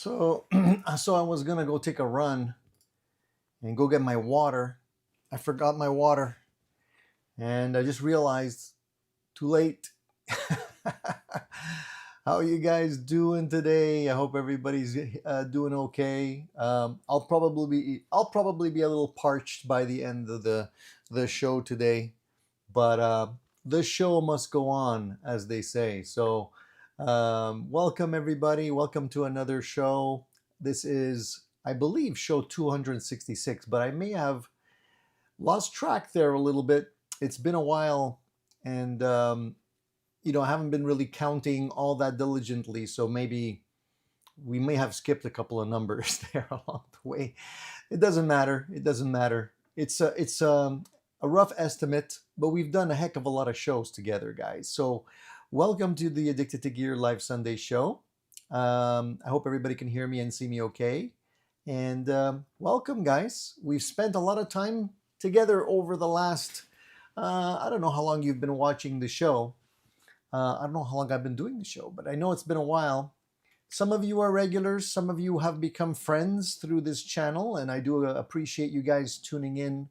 So, so I was gonna go take a run and go get my water. I forgot my water, and I just realized too late. How are you guys doing today? I hope everybody's doing okay. I'll probably be a little parched by the end of the show today, but the show must go on, as they say. So, welcome everybody. Welcome to another show. This is, I believe, show 266, but I may have lost track there a little bit. It's been a while, and I haven't been really counting all that diligently. So maybe we may have skipped a couple of numbers there along the way. It doesn't matter. It doesn't matter. It's a rough estimate, but we've done a heck of a lot of shows together, guys. So welcome to the Addicted to Gear Live Sunday show. I hope everybody can hear me and see me okay. And welcome, guys. We've spent a lot of time together over the last, I don't know how long you've been watching the show. I don't know how long I've been doing the show, but I know it's been a while. Some of you are regulars. Some of you have become friends through this channel, and I do appreciate you guys tuning in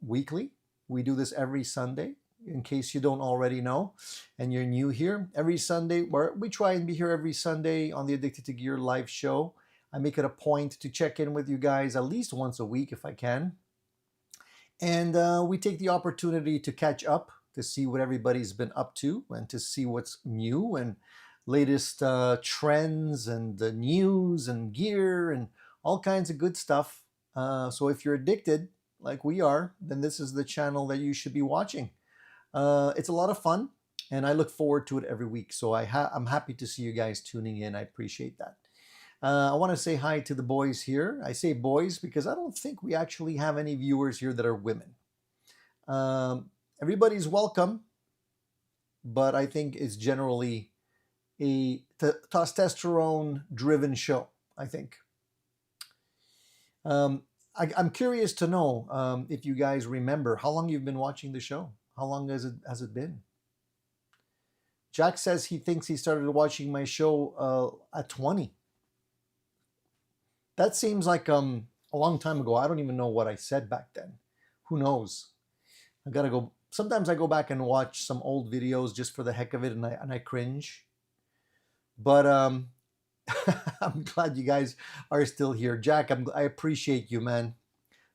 weekly. We do this every Sunday, in case you don't already know and you're new here. Every Sunday, we try and be here every Sunday on the Addicted to Gear live show. I make it a point to check in with you guys at least once a week if I can. And we take the opportunity to catch up, to see what everybody's been up to, and to see what's new and latest trends and the news and gear and all kinds of good stuff. So if you're addicted, like we are, then this is the channel that you should be watching. It's a lot of fun, and I look forward to it every week. So I'm happy to see you guys tuning in. I appreciate that. I want to say hi to the boys here. I say boys because I don't think we actually have any viewers here that are women. Everybody's welcome, but I think it's generally a testosterone-driven show, I think. I'm curious to know if you guys remember how long you've been watching the show. How long has it been? Jack says he thinks he started watching my show at 20. That seems like a long time ago. I don't even know what I said back then. Who knows? I gotta go. Sometimes I go back and watch some old videos just for the heck of it, and I cringe. But I'm glad you guys are still here. Jack, I appreciate you, man.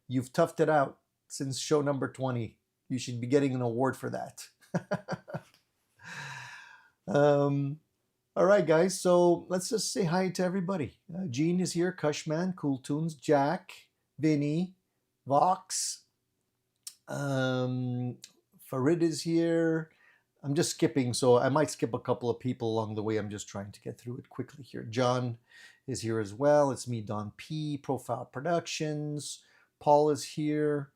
You've toughed it out since show number 20. You should be getting an award for that. All right, guys. So let's just say hi to everybody. Gene is here. Cushman, Cool Tunes, Jack, Vinny, Vox. Farid is here. I'm just skipping, so I might skip a couple of people along the way. I'm just trying to get through it quickly here. John is here as well. It's me, Don P, Profile Productions. Paul is here.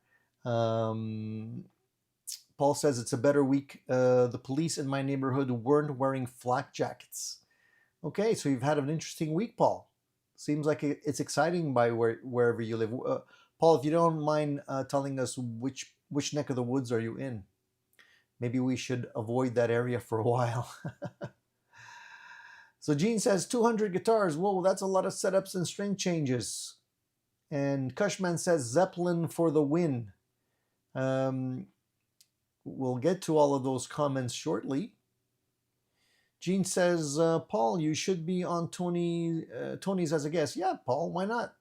Paul says it's a better week. The police in my neighborhood weren't wearing flak jackets. Okay, so you've had an interesting week, Paul. Seems like it's exciting by wherever you live. Paul, if you don't mind telling us which neck of the woods are you in? Maybe we should avoid that area for a while. So Gene says 200 guitars. Whoa, that's a lot of setups and string changes. And Cushman says Zeppelin for the win. We'll get to all of those comments shortly. Gene says, Paul, you should be on Tony's as a guest. Yeah, Paul, why not?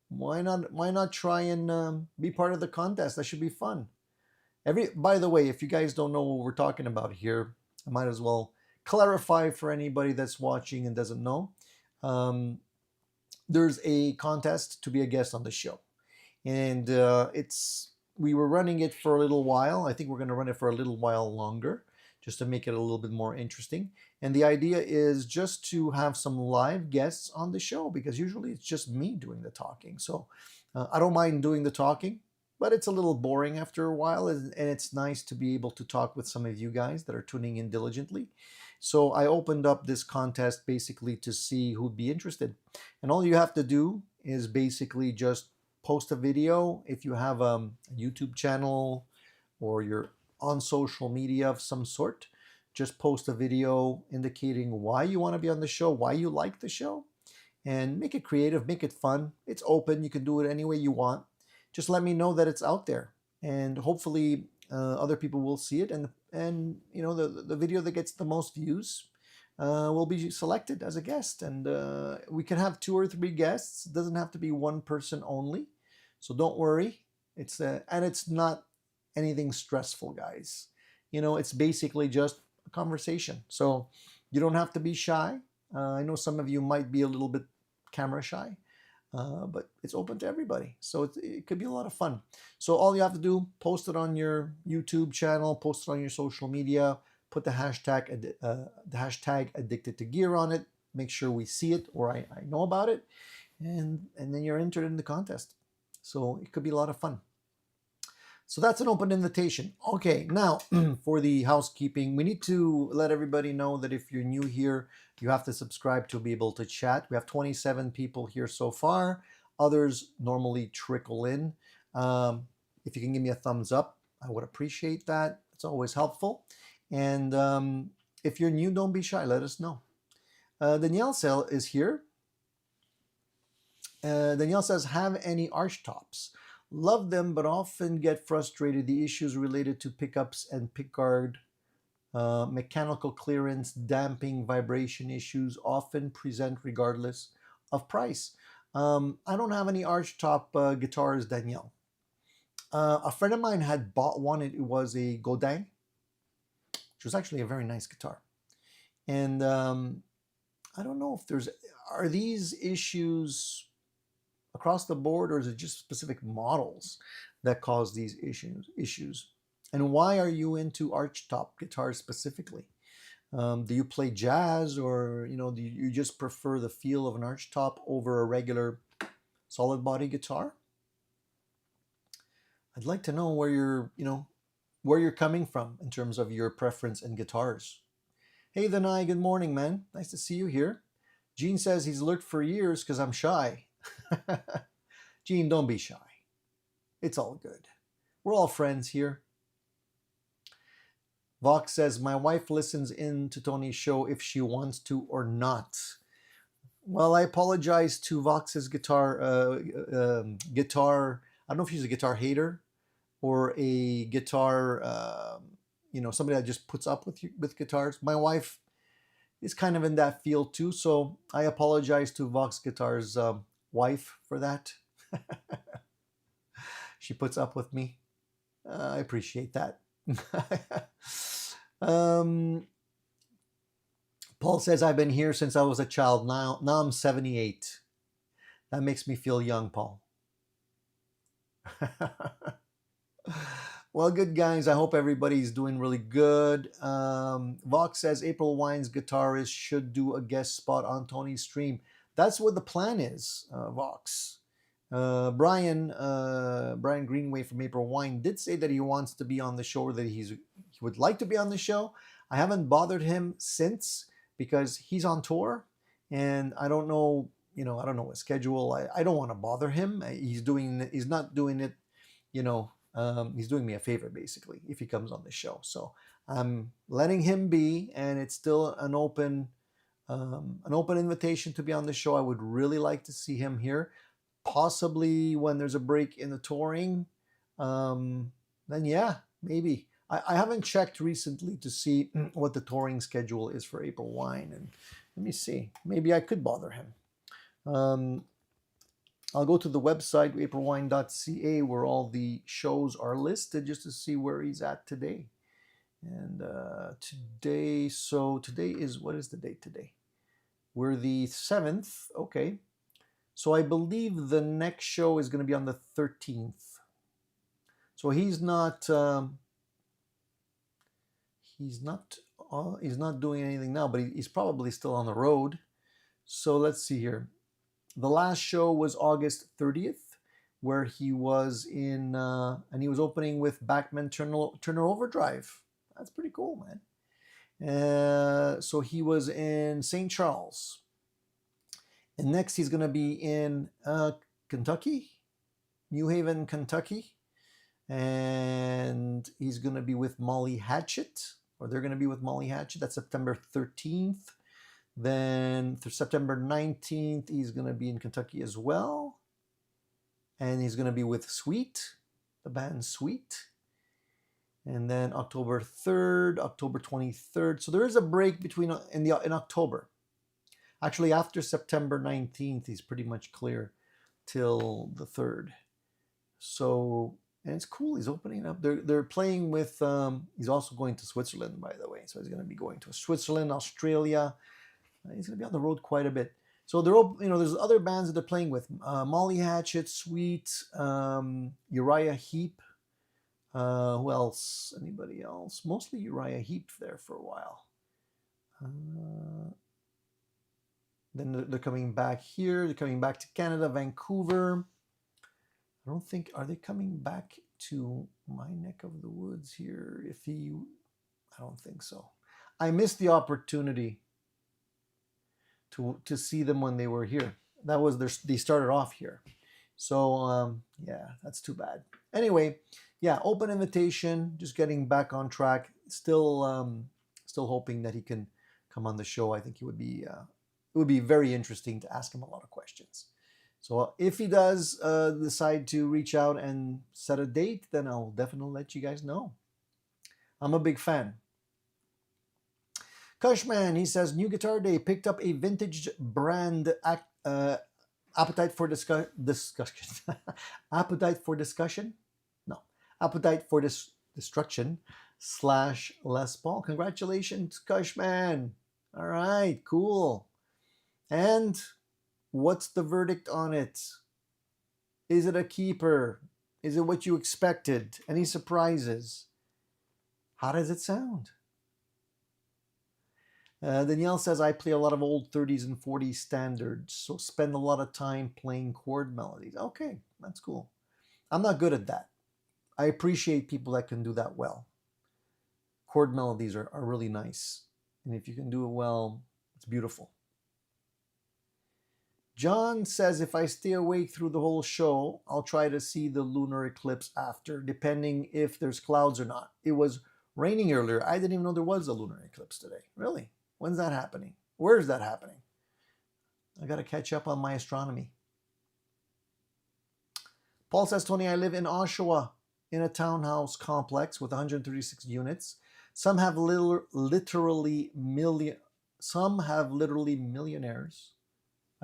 Why not try and be part of the contest? That should be fun. By the way, if you guys don't know what we're talking about here, I might as well clarify for anybody that's watching and doesn't know. There's a contest to be a guest on the show, and we were running it for a little while. I think we're going to run it for a little while longer, just to make it a little bit more interesting. And the idea is just to have some live guests on the show, because usually it's just me doing the talking. So I don't mind doing the talking, but it's a little boring after a while, and it's nice to be able to talk with some of you guys that are tuning in diligently. So I opened up this contest basically to see who'd be interested. And all you have to do is basically just post a video. If you have a YouTube channel or you're on social media of some sort, just post a video indicating why you want to be on the show, why you like the show, and make it creative, make it fun. It's open. You can do it any way you want. Just let me know that it's out there, and hopefully other people will see it, and you know, the video that gets the most views will be selected as a guest, and we can have 2 or 3 guests. It doesn't have to be one person only, so don't worry. It's and it's not anything stressful, guys. You know, it's basically just a conversation, so you don't have to be shy. I know some of you might be a little bit camera shy, but it's open to everybody, so it could be a lot of fun. So all you have to do, post it on your YouTube channel, post it on your social media, put the hashtag addicted to gear on it, make sure we see it, or I know about it, and then you're entered in the contest. So it could be a lot of fun. So that's an open invitation. Okay, now for the housekeeping, we need to let everybody know that if you're new here, you have to subscribe to be able to chat. We have 27 people here so far. Others normally trickle in. If you can give me a thumbs up, I would appreciate that. It's always helpful. And if you're new, don't be shy. Let us know. Danielle is here. Danielle says, have any arch tops? Love them, but often get frustrated. The issues related to pickups and pickguard, mechanical clearance, damping, vibration issues often present regardless of price. I don't have any arch top guitars, Danielle. A friend of mine had bought one. It was a Godin, which was actually a very nice guitar. And I don't know if are these issues across the board, or is it just specific models that cause these issues? And why are you into arch top guitars specifically? Do you play jazz, or do you just prefer the feel of an arch top over a regular solid body guitar? I'd like to know where you're coming from in terms of your preference in guitars. Hey, Danai, good morning, man. Nice to see you here. Gene says he's lurked for years because I'm shy. Gene, don't be shy. It's all good. We're all friends here. Vox says, my wife listens in to Tony's show if she wants to or not. Well, I apologize to Vox's guitar. I don't know if she's a guitar hater or a guitar, somebody that just puts up with guitars. My wife is kind of in that field too, so I apologize to Vox Guitar's wife for that. She puts up with me. I appreciate that. Paul says, I've been here since I was a child. Now I'm 78. That makes me feel young, Paul. Well, good guys. I hope everybody's doing really good. Vox says April Wine's guitarist should do a guest spot on Tony's stream. That's what the plan is, Vox. Brian Greenway from April Wine did say that he wants to be on the show, or that he would like to be on the show. I haven't bothered him since because he's on tour, and I don't know his schedule. I don't want to bother him. He's not doing it, he's doing me a favor basically if he comes on the show. So I'm letting him be, and it's still an open invitation to be on the show. I would really like to see him here. Possibly when there's a break in the touring, then yeah, maybe. I haven't checked recently to see what the touring schedule is for April Wine, and let me see. Maybe I could bother him. I'll go to the website, aprilwine.ca, where all the shows are listed, just to see where he's at today. And today is, what is the date today? We're the 7th, okay. So I believe the next show is going to be on the 13th. So he's not doing anything now, but he's probably still on the road. So let's see here. The last show was August 30th, where he was in, and he was opening with Bachman Turner Overdrive. That's pretty cool, man. So he was in St. Charles. And next he's going to be in Kentucky, New Haven, Kentucky. And he's going to be with Molly Hatchet, or they're going to be with Molly Hatchet. That's September 13th. Then through September 19th, he's going to be in Kentucky as well. And he's going to be with Sweet, the band Sweet. And then October 3rd, October 23rd. So there is a break between in October. Actually, after September 19th, he's pretty much clear till the 3rd. So, and it's cool. He's opening up. They're playing with. He's also going to Switzerland, by the way. So he's going to be going to Switzerland, Australia. He's going to be on the road quite a bit. So they're, there's other bands that they're playing with. Molly Hatchet, Sweet, Uriah Heep. Who else? Anybody else? Mostly Uriah Heep there for a while. Then they're coming back here. They're coming back to Canada, Vancouver. I don't think, are they coming back to my neck of the woods here? I don't think so. I missed the opportunity to see them when they were here. That was they started off here. So yeah, that's too bad. Anyway, yeah, open invitation, just getting back on track. Still hoping that he can come on the show. I think it would be very interesting to ask him a lot of questions. So if he does decide to reach out and set a date, then I'll definitely let you guys know. I'm a big fan. Cushman, he says, new guitar day, picked up a vintage brand appetite for discussion. Appetite for discussion? No. Appetite for destruction / Les Paul. Congratulations, Cushman. All right, cool. And what's the verdict on it? Is it a keeper? Is it what you expected? Any surprises? How does it sound? Danielle says, I play a lot of old 30s and 40s standards, so spend a lot of time playing chord melodies. Okay, that's cool. I'm not good at that. I appreciate people that can do that well. Chord melodies are really nice. And if you can do it well, it's beautiful. John says, if I stay awake through the whole show, I'll try to see the lunar eclipse after, depending if there's clouds or not. It was raining earlier. I didn't even know there was a lunar eclipse today. Really? When's that happening? Where is that happening? I got to catch up on my astronomy. Paul says, Tony, I live in Oshawa in a townhouse complex with 136 units. Some have literally millionaires.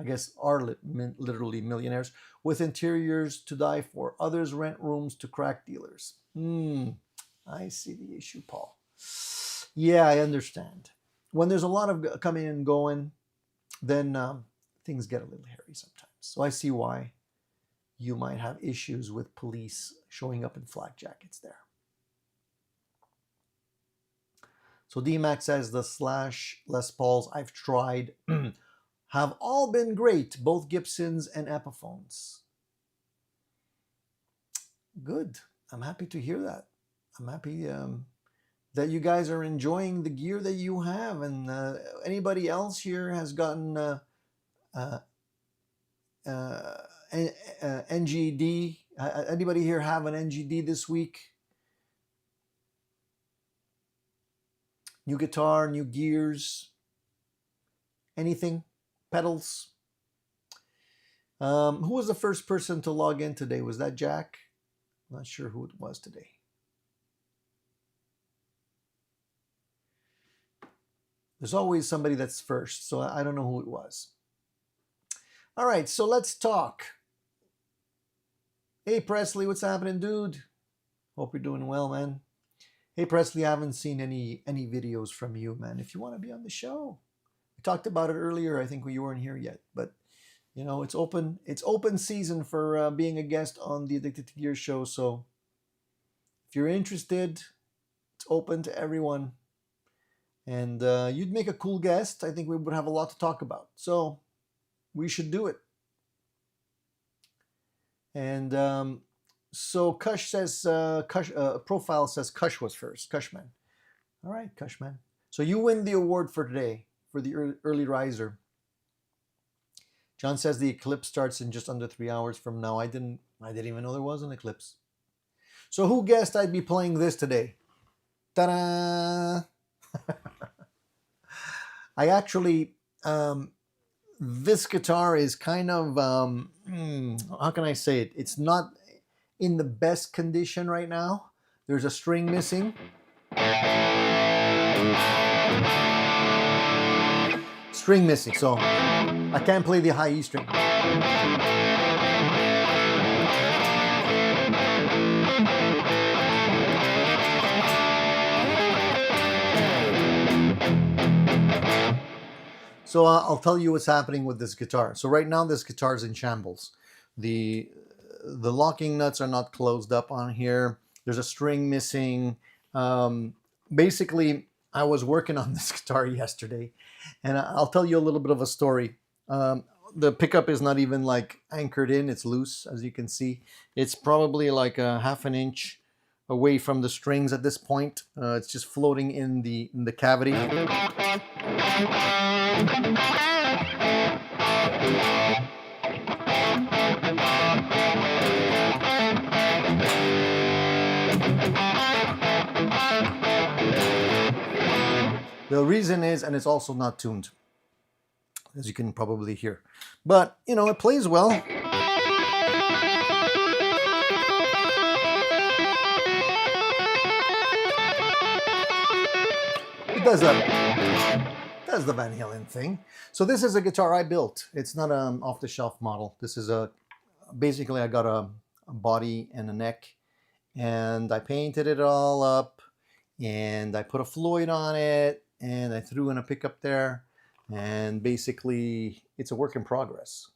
I guess are literally millionaires with interiors to die for. Others rent rooms to crack dealers. I see the issue, Paul. Yeah, I understand. When there's a lot of coming and going, then things get a little hairy sometimes. So I see why you might have issues with police showing up in flak jackets there. So DMAX says the / Les Pauls I've tried have all been great, both Gibsons and Epiphones. Good. I'm happy to hear that. I'm happy that you guys are enjoying the gear that you have. And anybody else here has gotten NGD? Anybody here have an NGD this week? New guitar, new gears, anything? Pedals? Who was the first person to log in today? Was that Jack? I'm not sure who it was today. There's always somebody that's first, so I don't know who it was. All right, so let's talk. Hey, Presley, what's happening, dude? Hope you're doing well, man. Hey, Presley, I haven't seen any videos from you, man. If you want to be on the show. We talked about it earlier. I think you weren't here yet, but you know, it's open season for being a guest on the Addicted to Gear show. So if you're interested, it's open to everyone. And you'd make a cool guest. I think we would have a lot to talk about. So we should do it. And so Kush says, profile says Kush was first. Kushman. All right, Kushman. So you win the award for today for the early riser. John says the eclipse starts in just under 3 hours from now. I didn't even know there was an eclipse. So who guessed I'd be playing this today? Ta-da! I actually this guitar is kind of, how can I say it? It's not in the best condition right now. There's a string missing. String missing, so I can't play the high E string. So I'll tell you what's happening with this guitar. So right now this guitar is in shambles. The locking nuts are not closed up on here. There's a string missing. Basically, I was working on this guitar yesterday, and I'll tell you a little bit of a story. The pickup is not even like anchored in, it's loose, as you can see. It's probably like a half an inch away from the strings at this point. It's just floating in the cavity. The reason is, and it's also not tuned, as you can probably hear. But, you know, it plays well. It does the Van Halen thing. So this is a guitar I built. It's not an off-the-shelf model. This is basically I got a body and a neck, and I painted it all up, and I put a Floyd on it, and I threw in a pickup there, and basically it's a work in progress.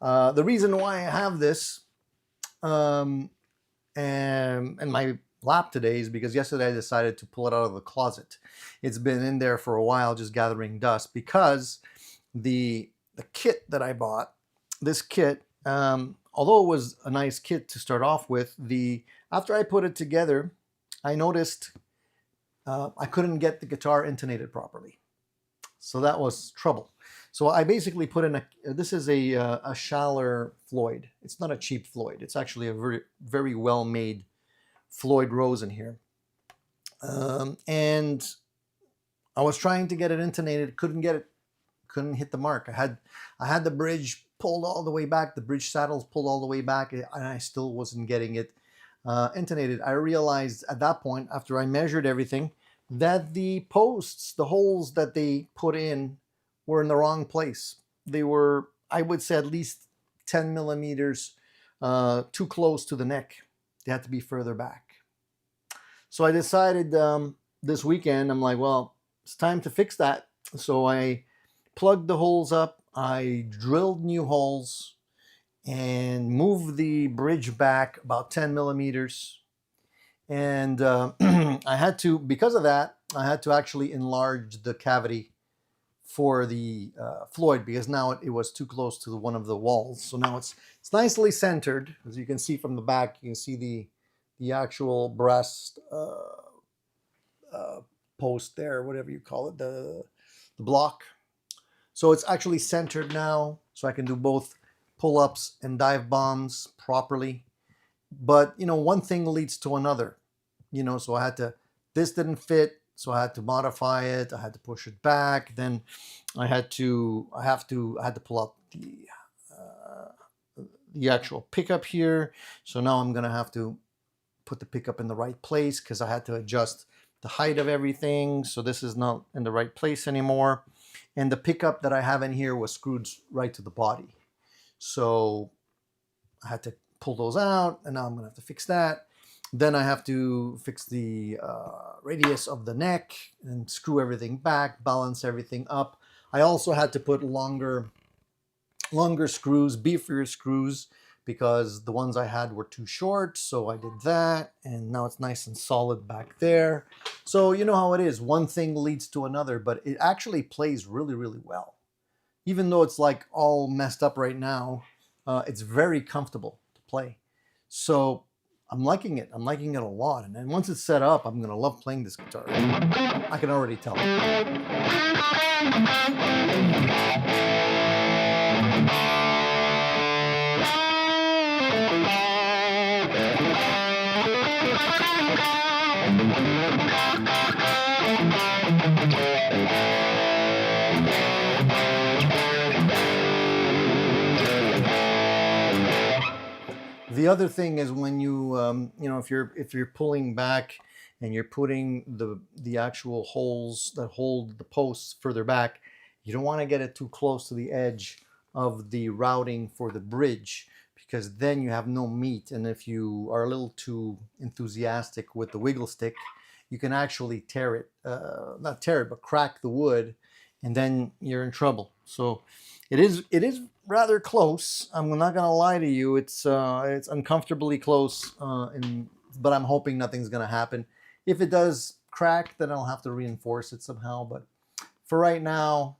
The reason why I have this and my lap today is because yesterday I decided to pull it out of the closet. It's been in there for a while just gathering dust, because the kit that I bought, this kit, although it was a nice kit to start off with, after I put it together, I noticed I couldn't get the guitar intonated properly. So that was trouble. So I basically put in this is a Schaller Floyd. It's not a cheap Floyd. It's actually a very, very well-made Floyd Rose in here. And I was trying to get it intonated, couldn't get it, couldn't hit the mark. I had the bridge pulled all the way back, the bridge saddles pulled all the way back, and I still wasn't getting it intonated. I realized at that point, after I measured everything, that the posts, the holes that they put in, were in the wrong place. They were, I would say, at least 10 millimeters too close to the neck. They had to be further back. So I decided this weekend, I'm like, well, it's time to fix that. So I plugged the holes up, I drilled new holes, and moved the bridge back about 10 millimeters. And I had to, because of that, I had to actually enlarge the cavity for the Floyd, because now it was too close to one of the walls. So now it's nicely centered. As you can see from the back, you can see the actual brass post there, whatever you call it, the block. So it's actually centered now, so I can do both pull-ups and dive bombs properly. But, you know, one thing leads to another, you know, so this didn't fit, so I had to modify it. I had to push it back. Then I had to pull out the actual pickup here. So now I'm going to have to put the pickup in the right place, because I had to adjust the height of everything. So this is not in the right place anymore. And the pickup that I have in here was screwed right to the body. So I had to pull those out, and now I'm gonna have to fix that. Then I have to fix the radius of the neck and screw everything back, balance everything up. I also had to put longer screws, beefier screws, because the ones I had were too short. So I did that, and now it's nice and solid back there. So you know how it is. One thing leads to another, but it actually plays really, really well. Even though it's like all messed up right now, it's very comfortable to play. So I'm liking it. I'm liking it a lot. And then once it's set up, I'm going to love playing this guitar. I can already tell. The other thing is when you if you're pulling back and you're putting the actual holes that hold the posts further back, you don't want to get it too close to the edge of the routing for the bridge, because then you have no meat. And if you are a little too enthusiastic with the wiggle stick, you can actually tear it, not tear it, but crack the wood, and then you're in trouble. So it is rather close. I'm not gonna lie to you. It's uncomfortably close, but I'm hoping nothing's gonna happen. If it does crack, then I'll have to reinforce it somehow. But for right now,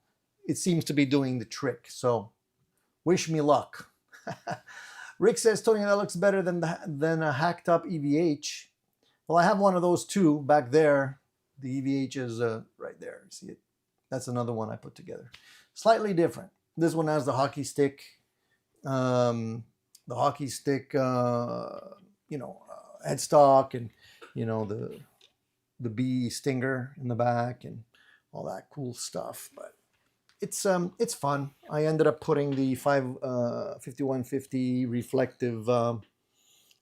it seems to be doing the trick. So wish me luck. Rick says, Tony, that looks better than a hacked up EVH. Well, I have one of those too back there. The EVH is right there. See it? That's another one I put together. Slightly different. This one has the hockey stick. The hockey stick, headstock, and the bee stinger in the back and all that cool stuff. But it's fun. I ended up putting the 5150 reflective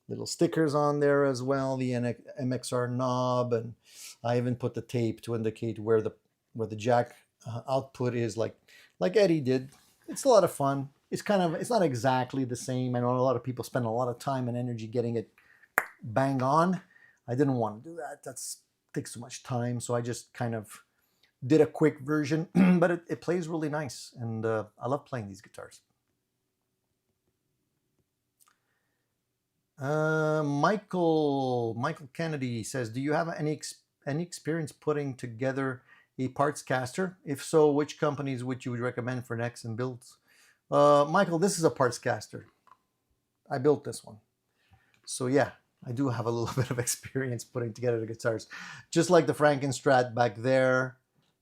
little stickers on there as well, the MXR knob, and I even put the tape to indicate where the jack output is, like Eddie did. It's a lot of fun. It's not exactly the same. I know a lot of people spend a lot of time and energy getting it bang on. I didn't want to do that. That takes too much time, so I just kind of did a quick version, but it plays really nice, and I love playing these guitars. Michael Kennedy says, do you have any experience putting together a parts caster? If so, which companies would you recommend for necks and builds? Michael, this is a parts caster. I built this one. So yeah, I do have a little bit of experience putting together the guitars. Just like the Frankenstrat back there,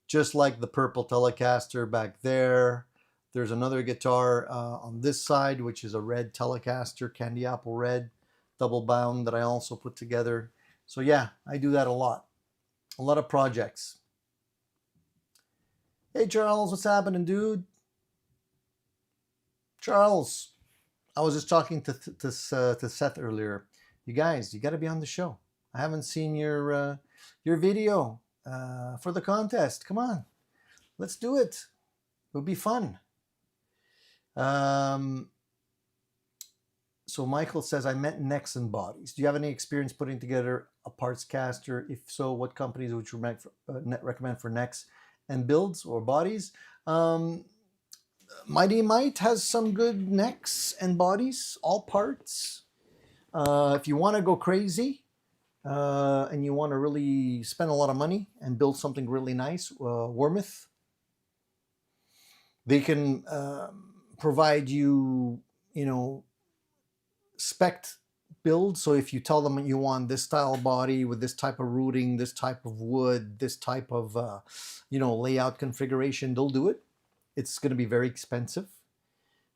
just like the purple Telecaster back there. There's another guitar on this side, which is a red Telecaster, candy apple red, double bound, that I also put together. So yeah, I do that a lot of projects. Hey Charles, what's happening, dude? Charles, I was just talking to Seth earlier. You guys, you got to be on the show. I haven't seen your video for the contest. Come on, let's do it. It'll be fun. So Michael says, I meant necks and bodies. Do you have any experience putting together a parts caster? If so, what companies would you recommend for necks and builds or bodies? Mighty Might has some good necks and bodies, all parts. If you want to go crazy and you want to really spend a lot of money and build something really nice, Wormouth, they can provide you, spec build. So if you tell them you want this style body with this type of routing, this type of wood, this type of layout configuration, they'll do it. It's going to be very expensive,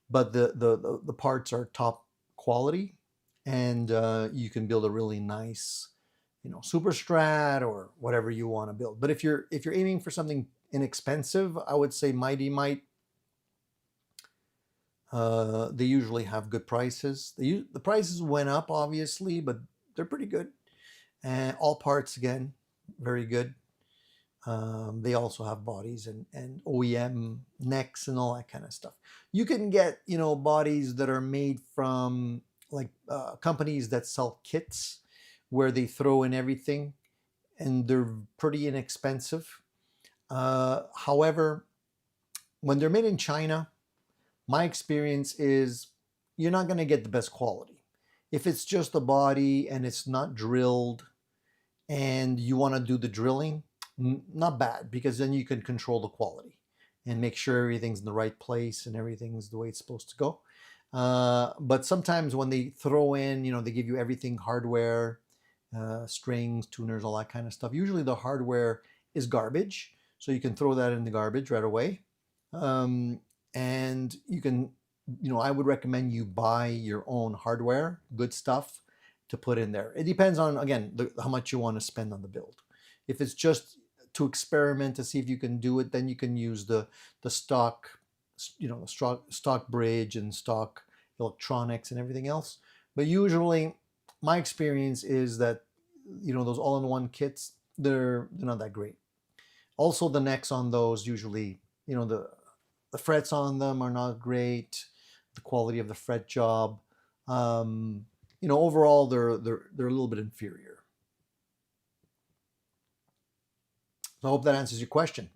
but the parts are top quality, and you can build a really nice super strat or whatever you want to build. But if you're aiming for something inexpensive, I would say Mighty Might. They usually have good prices. The prices went up, obviously, but they're pretty good. And all parts, again, very good. They also have bodies and OEM necks and all that kind of stuff. You can get, bodies that are made from companies that sell kits where they throw in everything, and they're pretty inexpensive. However, when they're made in China, my experience is you're not going to get the best quality. If it's just a body and it's not drilled and you want to do the drilling, not bad, because then you can control the quality and make sure everything's in the right place and everything's the way it's supposed to go. But sometimes when they throw in, they give you everything hardware, strings, tuners, all that kind of stuff. Usually the hardware is garbage, so you can throw that in the garbage right away. And you can, I would recommend you buy your own hardware, good stuff to put in there. It depends on, again, how much you want to spend on the build. If it's just to experiment to see if you can do it, then you can use the stock, the stock bridge and stock electronics and everything else. But usually, my experience is that those all-in-one kits, they're not that great. Also, the necks on those usually, the frets on them are not great. The quality of the fret job, overall, they're a little bit inferior. So I hope that answers your question.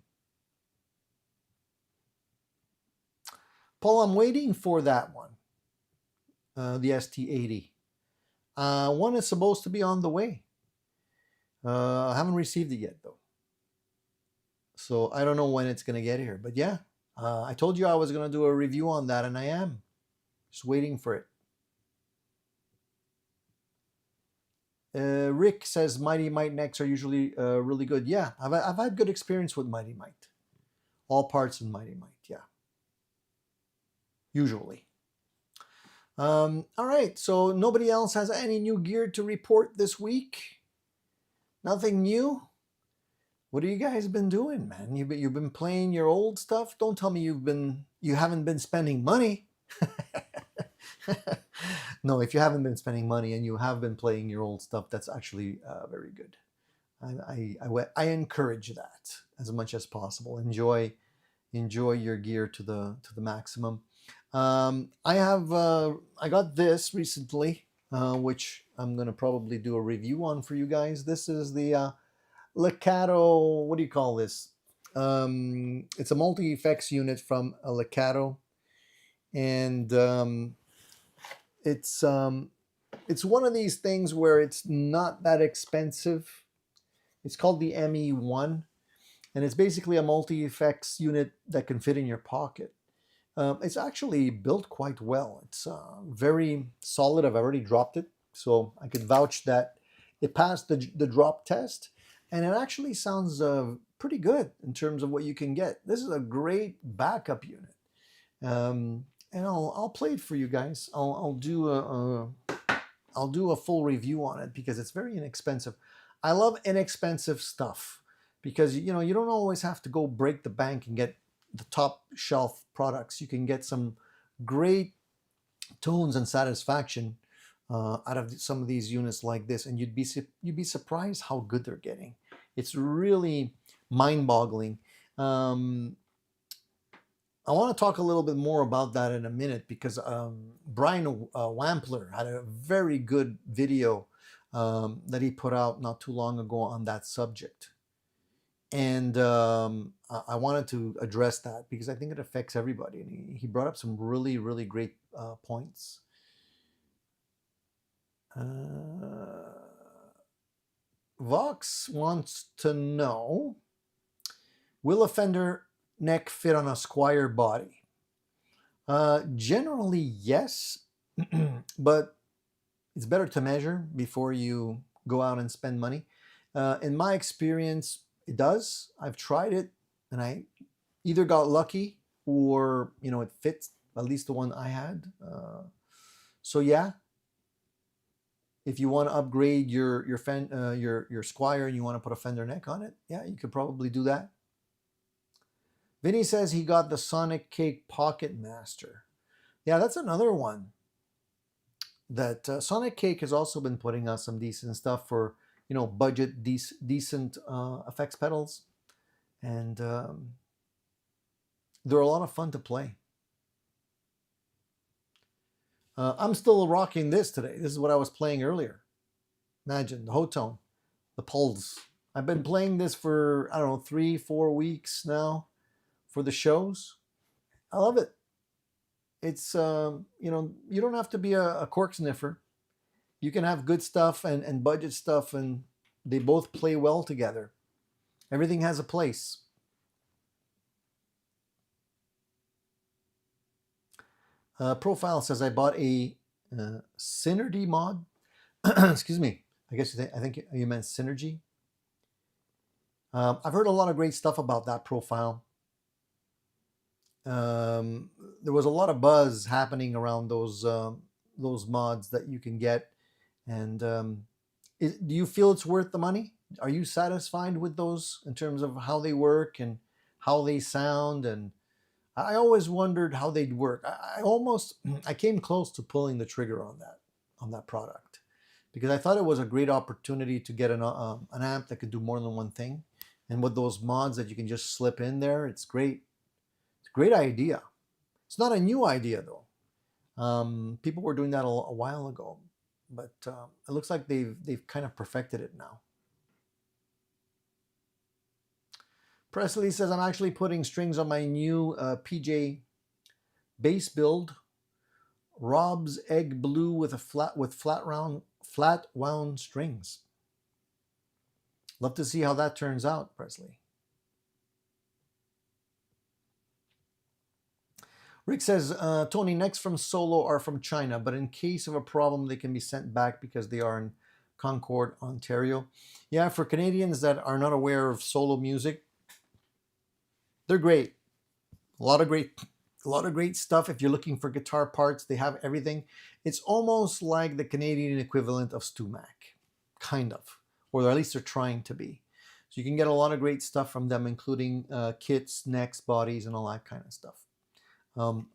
Paul, I'm waiting for that one, the ST80. One is supposed to be on the way. I haven't received it yet, though. So I don't know when it's going to get here. But yeah, I told you I was going to do a review on that, and I am. Just waiting for it. Rick says Mighty Might necks are usually really good. Yeah, I've had good experience with Mighty Might. All parts in Mighty Might, yeah. Usually. All right, so nobody else has any new gear to report this week? Nothing new? What have you guys been doing, man? You've been playing your old stuff? Don't tell me you haven't been spending money. No, if you haven't been spending money and you have been playing your old stuff, that's actually very good. I encourage that as much as possible. Enjoy your gear to the maximum. I got this recently, which I'm gonna probably do a review on for you guys. This is the Legato. What do you call this? It's a multi-effects unit from a Legato, and it's one of these things where it's not that expensive. It's called the ME1, and it's basically a multi-effects unit that can fit in your pocket. It's actually built quite well. It's very solid. I've already dropped it, so I could vouch that it passed the drop test, and it actually sounds pretty good in terms of what you can get. This is a great backup unit, and I'll play it for you guys. I'll do a full review on it because it's very inexpensive. I love inexpensive stuff because you don't always have to go break the bank and get the top shelf products. You can get some great tones and satisfaction out of some of these units like this, and you'd be surprised how good they're getting. It's really mind-boggling. I want to talk a little bit more about that in a minute because Brian Wampler had a very good video that he put out not too long ago on that subject. And I wanted to address that because I think it affects everybody. And he brought up some really, really great points. Vox wants to know, will a Fender neck fit on a Squier body? Generally, yes, but it's better to measure before you go out and spend money. In my experience, it does. I've tried it, and I either got lucky or it fits. At least the one I had. So yeah, if you want to upgrade your Squier and you want to put a Fender neck on it, yeah, you could probably do that. Vinny says he got the Sonic Cake Pocket Master. Yeah, that's another one. That Sonic Cake has also been putting out some decent stuff for budget decent effects pedals, and they're a lot of fun to play. I'm still rocking this today. This is what I was playing earlier. Imagine the Hotone, the Pulse. I've been playing this for, I don't know, 3-4 weeks now for the shows. I love it. It's you don't have to be a cork sniffer. You can have good stuff and budget stuff, and they both play well together. Everything has a place. Profile says I bought a Synergy mod. Excuse me. I think you meant Synergy. I've heard a lot of great stuff about that profile. There was a lot of buzz happening around those mods that you can get. And do you feel it's worth the money? Are you satisfied with those in terms of how they work and how they sound? And I always wondered how they'd work. I came close to pulling the trigger on that. on that product, because I thought it was a great opportunity to get an amp that could do more than one thing. And with those mods that you can just slip in there, it's great. It's a great idea. It's not a new idea though. People were doing that a while ago, but it looks like they've kind of perfected it now. Presley says, I'm actually putting strings on my new PJ bass build. Rob's Egg Blue with flat wound strings. Love to see how that turns out, Presley. Rick says, Tony, next from Solo are from China, but in case of a problem, they can be sent back because they are in Concord, Ontario. Yeah, for Canadians that are not aware of Solo music, they're great. A lot of great stuff. If you're looking for guitar parts, they have everything. It's almost like the Canadian equivalent of StewMac, kind of, or at least they're trying to be. So you can get a lot of great stuff from them, including kits, necks, bodies, and all that kind of stuff.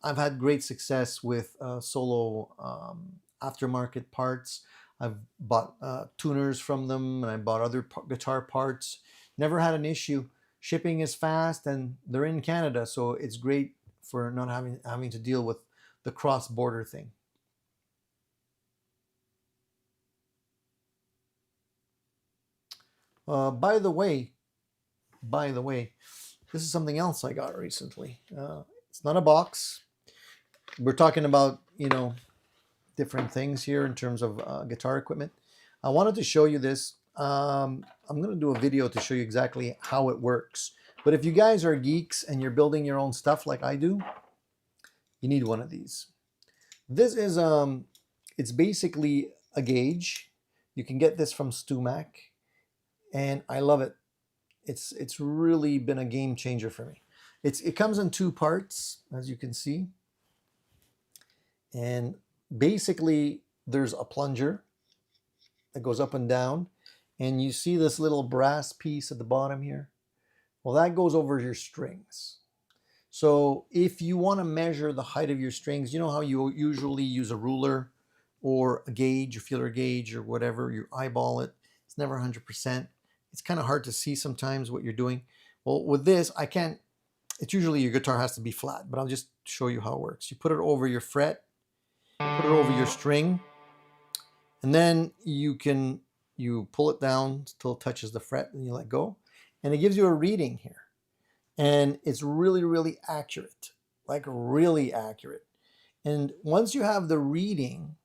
I've had great success with Solo aftermarket parts. I've bought tuners from them, and I bought other guitar parts. Never had an issue. Shipping is fast, and they're in Canada, so it's great for not having to deal with the cross-border thing. By the way, this is something else I got recently. It's not a box. We're talking about, different things here in terms of guitar equipment. I wanted to show you this. I'm going to do a video to show you exactly how it works. But if you guys are geeks and you're building your own stuff like I do, you need one of these. This is, it's basically a gauge. You can get this from StewMac, and I love it. It's really been a game changer for me. It comes in two parts, as you can see. And basically, there's a plunger that goes up and down. And you see this little brass piece at the bottom here? Well, that goes over your strings. So if you want to measure the height of your strings, you know how you usually use a ruler or a gauge, a feeler gauge or whatever, you eyeball it. It's never 100%. It's kind of hard to see sometimes what you're doing. Well, with this, I can't, it's usually your guitar has to be flat, but I'll just show you how it works. You put it over your fret, put it over your string, and then you pull it down till it touches the fret and you let go. And it gives you a reading here. And it's really, really accurate, like really accurate. And once you have the reading,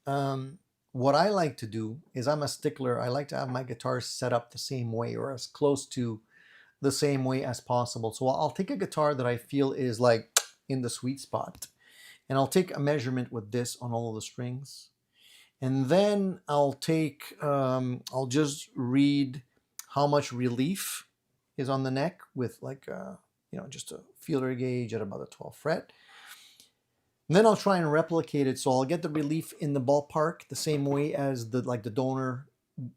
what I like to do is I'm a stickler. I like to have my guitars set up the same way or as close to the same way as possible. So I'll take a guitar that I feel is like in the sweet spot. And I'll take a measurement with this on all of the strings. And then I'll just read how much relief is on the neck with like, just a feeler gauge at about the 12th fret. And then I'll try and replicate it. So I'll get the relief in the ballpark the same way as the donor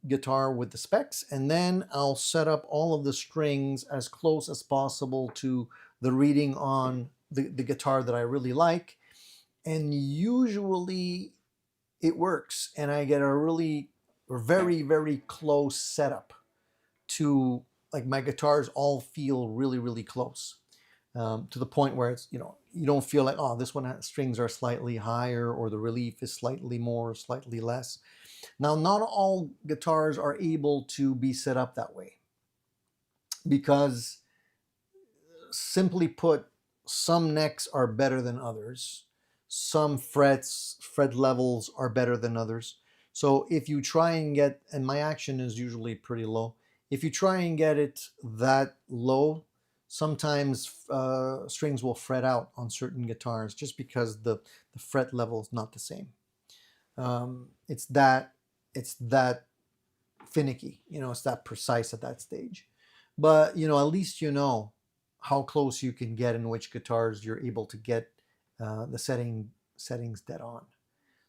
guitar with the specs. And then I'll set up all of the strings as close as possible to the reading on the guitar that I really like. And usually it works. And I get a very, very close setup to, like, my guitars all feel really, really close, to the point where it's, you don't feel like, oh, this one strings are slightly higher or the relief is slightly more, slightly less. Now, not all guitars are able to be set up that way because, simply put, some necks are better than others. Some fret levels are better than others. So if you try and get, and my action is usually pretty low, if you try and get it that low, sometimes strings will fret out on certain guitars just because the fret level is not the same. It's that finicky, it's that precise at that stage. But, at least you know how close you can get in which guitars you're able to get the settings dead on.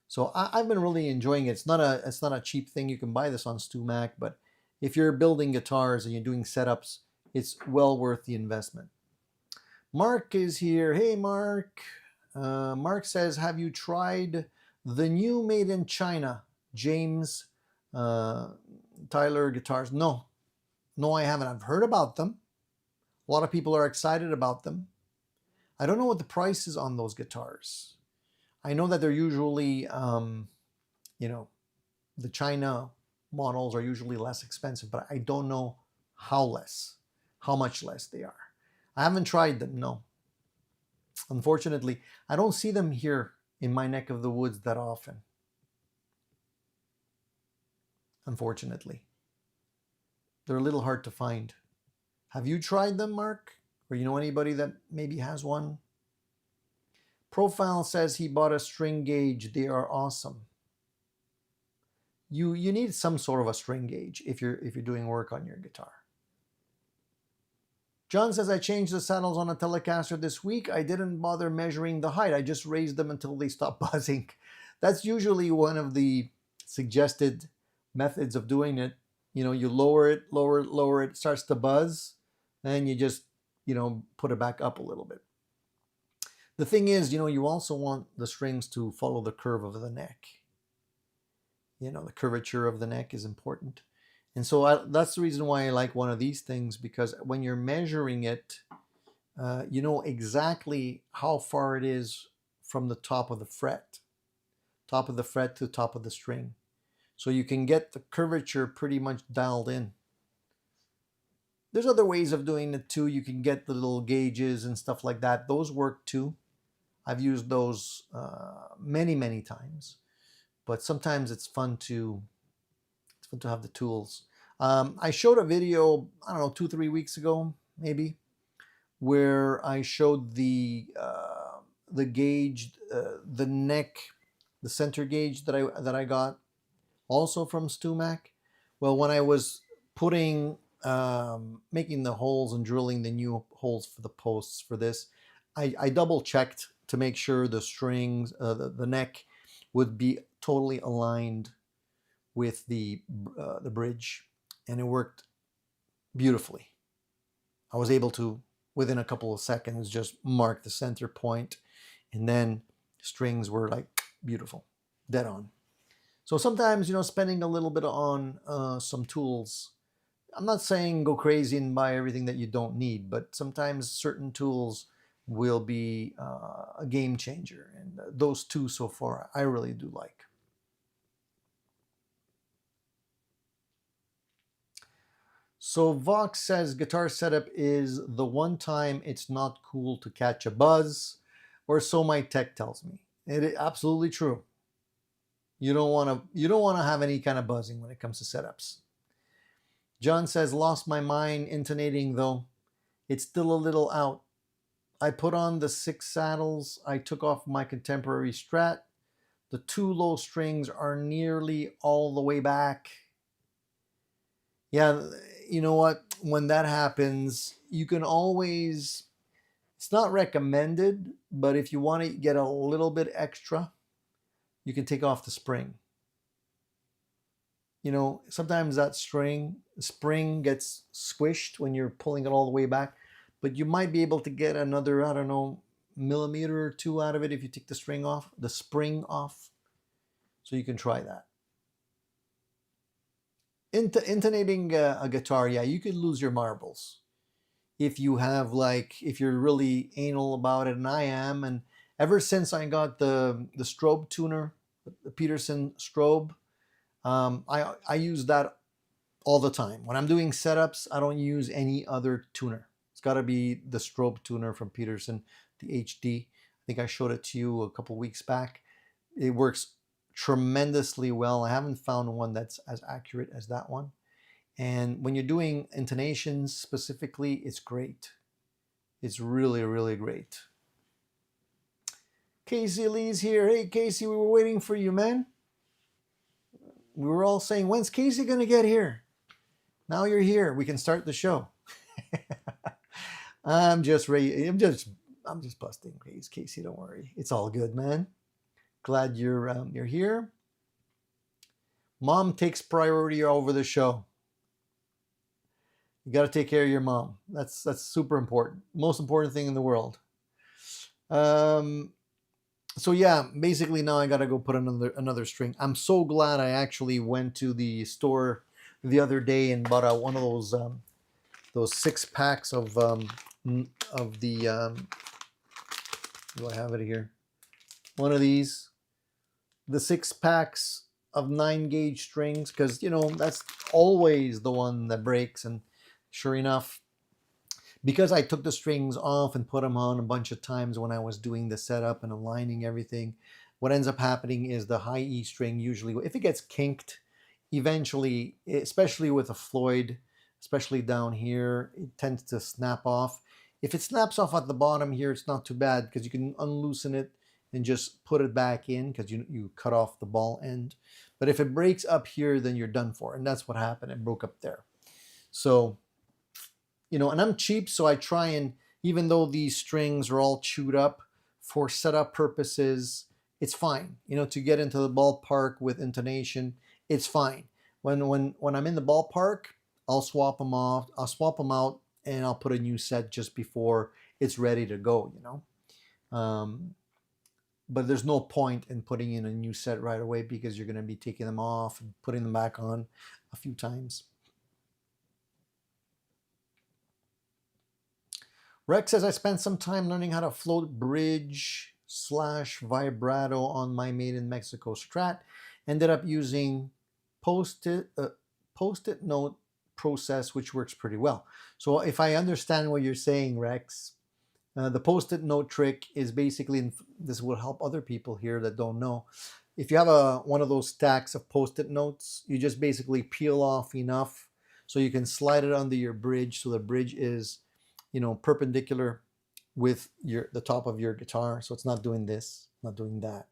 So I've been really enjoying it. It's not a cheap thing. You can buy this on StewMac, but if you're building guitars and you're doing setups, it's well worth the investment. Mark is here. Hey, Mark. Mark says, have you tried The new made in China, James Tyler guitars. No, no, I haven't. I've heard about them. A lot of people are excited about them. I don't know what the price is on those guitars. I know that they're usually, you know, the China models are usually less expensive, but I don't know how much less they are. I haven't tried them, no. Unfortunately, I don't see them here in my neck of the woods that often. Unfortunately. They're a little hard to find. Have you tried them, Mark? Or you know anybody that maybe has one? Profile says he bought a string gauge. They are awesome. You need some sort of a string gauge if you're doing work on your guitar. John says, I changed the saddles on a Telecaster this week. I didn't bother measuring the height. I just raised them until they stopped buzzing. That's usually one of the suggested methods of doing it. You know, you lower it, it starts to buzz, and you just, you know, put it back up a little bit. The thing is, you know, you also want the strings to follow the curve of the neck. You know, the curvature of the neck is important. And so that's the reason why I like one of these things, because when you're measuring it, you know exactly how far it is from the top of the fret to the top of the string. So you can get the curvature pretty much dialed in. There's other ways of doing it too. You can get the little gauges and stuff like that. Those work too. I've used those many times. But sometimes it's fun to have the tools. I showed a video, I don't know, 2-3 weeks ago, maybe, where I showed the gauge, the neck, the center gauge that I got, also from StewMac. Well, when I was putting, making the holes and drilling the new holes for the posts for this, I double checked to make sure the strings, the neck would be totally aligned with the bridge, and it worked beautifully. I was able to, within a couple of seconds, just mark the center point, and then strings were like beautiful, dead on. So sometimes, you know, spending a little bit on some tools, I'm not saying go crazy and buy everything that you don't need, but sometimes certain tools will be a game changer, and those two so far I really do like. So Vox says guitar setup is the one time it's not cool to catch a buzz, or so my tech tells me. It is absolutely true. You don't want to have any kind of buzzing when it comes to setups. John says, lost my mind intonating though. It's still a little out. I put on the 6 saddles. I took off my contemporary Strat. The 2 low strings are nearly all the way back. Yeah, you know what? When that happens, you can always, it's not recommended, but if you want to get a little bit extra, you can take off the spring. You know, sometimes that spring gets squished when you're pulling it all the way back, but you might be able to get another, I don't know, millimeter or 2 out of it if you take the spring off. So you can try that. Intonating a guitar, yeah, you could lose your marbles if you have, like, if you're really anal about it, and I am. And ever since I got the strobe tuner, the Peterson strobe, I use that all the time. When I'm doing setups, I don't use any other tuner. It's got to be the strobe tuner from Peterson, the HD. I think I showed it to you a couple weeks back. It works tremendously well. I haven't found one that's as accurate as that one. And when you're doing intonations specifically, it's great. It's really, really great. Casey Lee's here. Hey, Casey, we were waiting for you, man. We were all saying, when's Casey going to get here? Now you're here. We can start the show. I'm just busting, Casey. Don't worry. It's all good, man. Glad you're here. Mom takes priority over the show. You got to take care of your mom. That's super important. Most important thing in the world. So yeah, basically now I gotta go put another string. I'm so glad I actually went to the store the other day and bought one of those 6 packs of the do I have it here? One of these, the 6 packs of 9 gauge strings, because that's always the one that breaks. And sure enough, because I took the strings off and put them on a bunch of times when I was doing the setup and aligning everything, what ends up happening is the high E string, usually if it gets kinked, eventually, especially with a Floyd, especially down here, it tends to snap off. If it snaps off at the bottom here, it's not too bad because you can unloosen it and just put it back in because you cut off the ball end. But if it breaks up here, then you're done for. And that's what happened. It broke up there. So and I'm cheap, so I try and, even though these strings are all chewed up, for setup purposes, it's fine. To get into the ballpark with intonation, it's fine. When I'm in the ballpark, I'll swap them off. I'll swap them out, and I'll put a new set just before it's ready to go. But there's no point in putting in a new set right away because you're going to be taking them off and putting them back on a few times. Rex says, I spent some time learning how to float bridge / vibrato on my Made in Mexico Strat. Ended up using post-it note process, which works pretty well. So if I understand what you're saying, Rex, the post-it note trick is basically, and this will help other people here that don't know, if you have one of those stacks of post-it notes, you just basically peel off enough so you can slide it under your bridge, so the bridge is perpendicular with the top of your guitar, so it's not doing this, not doing that.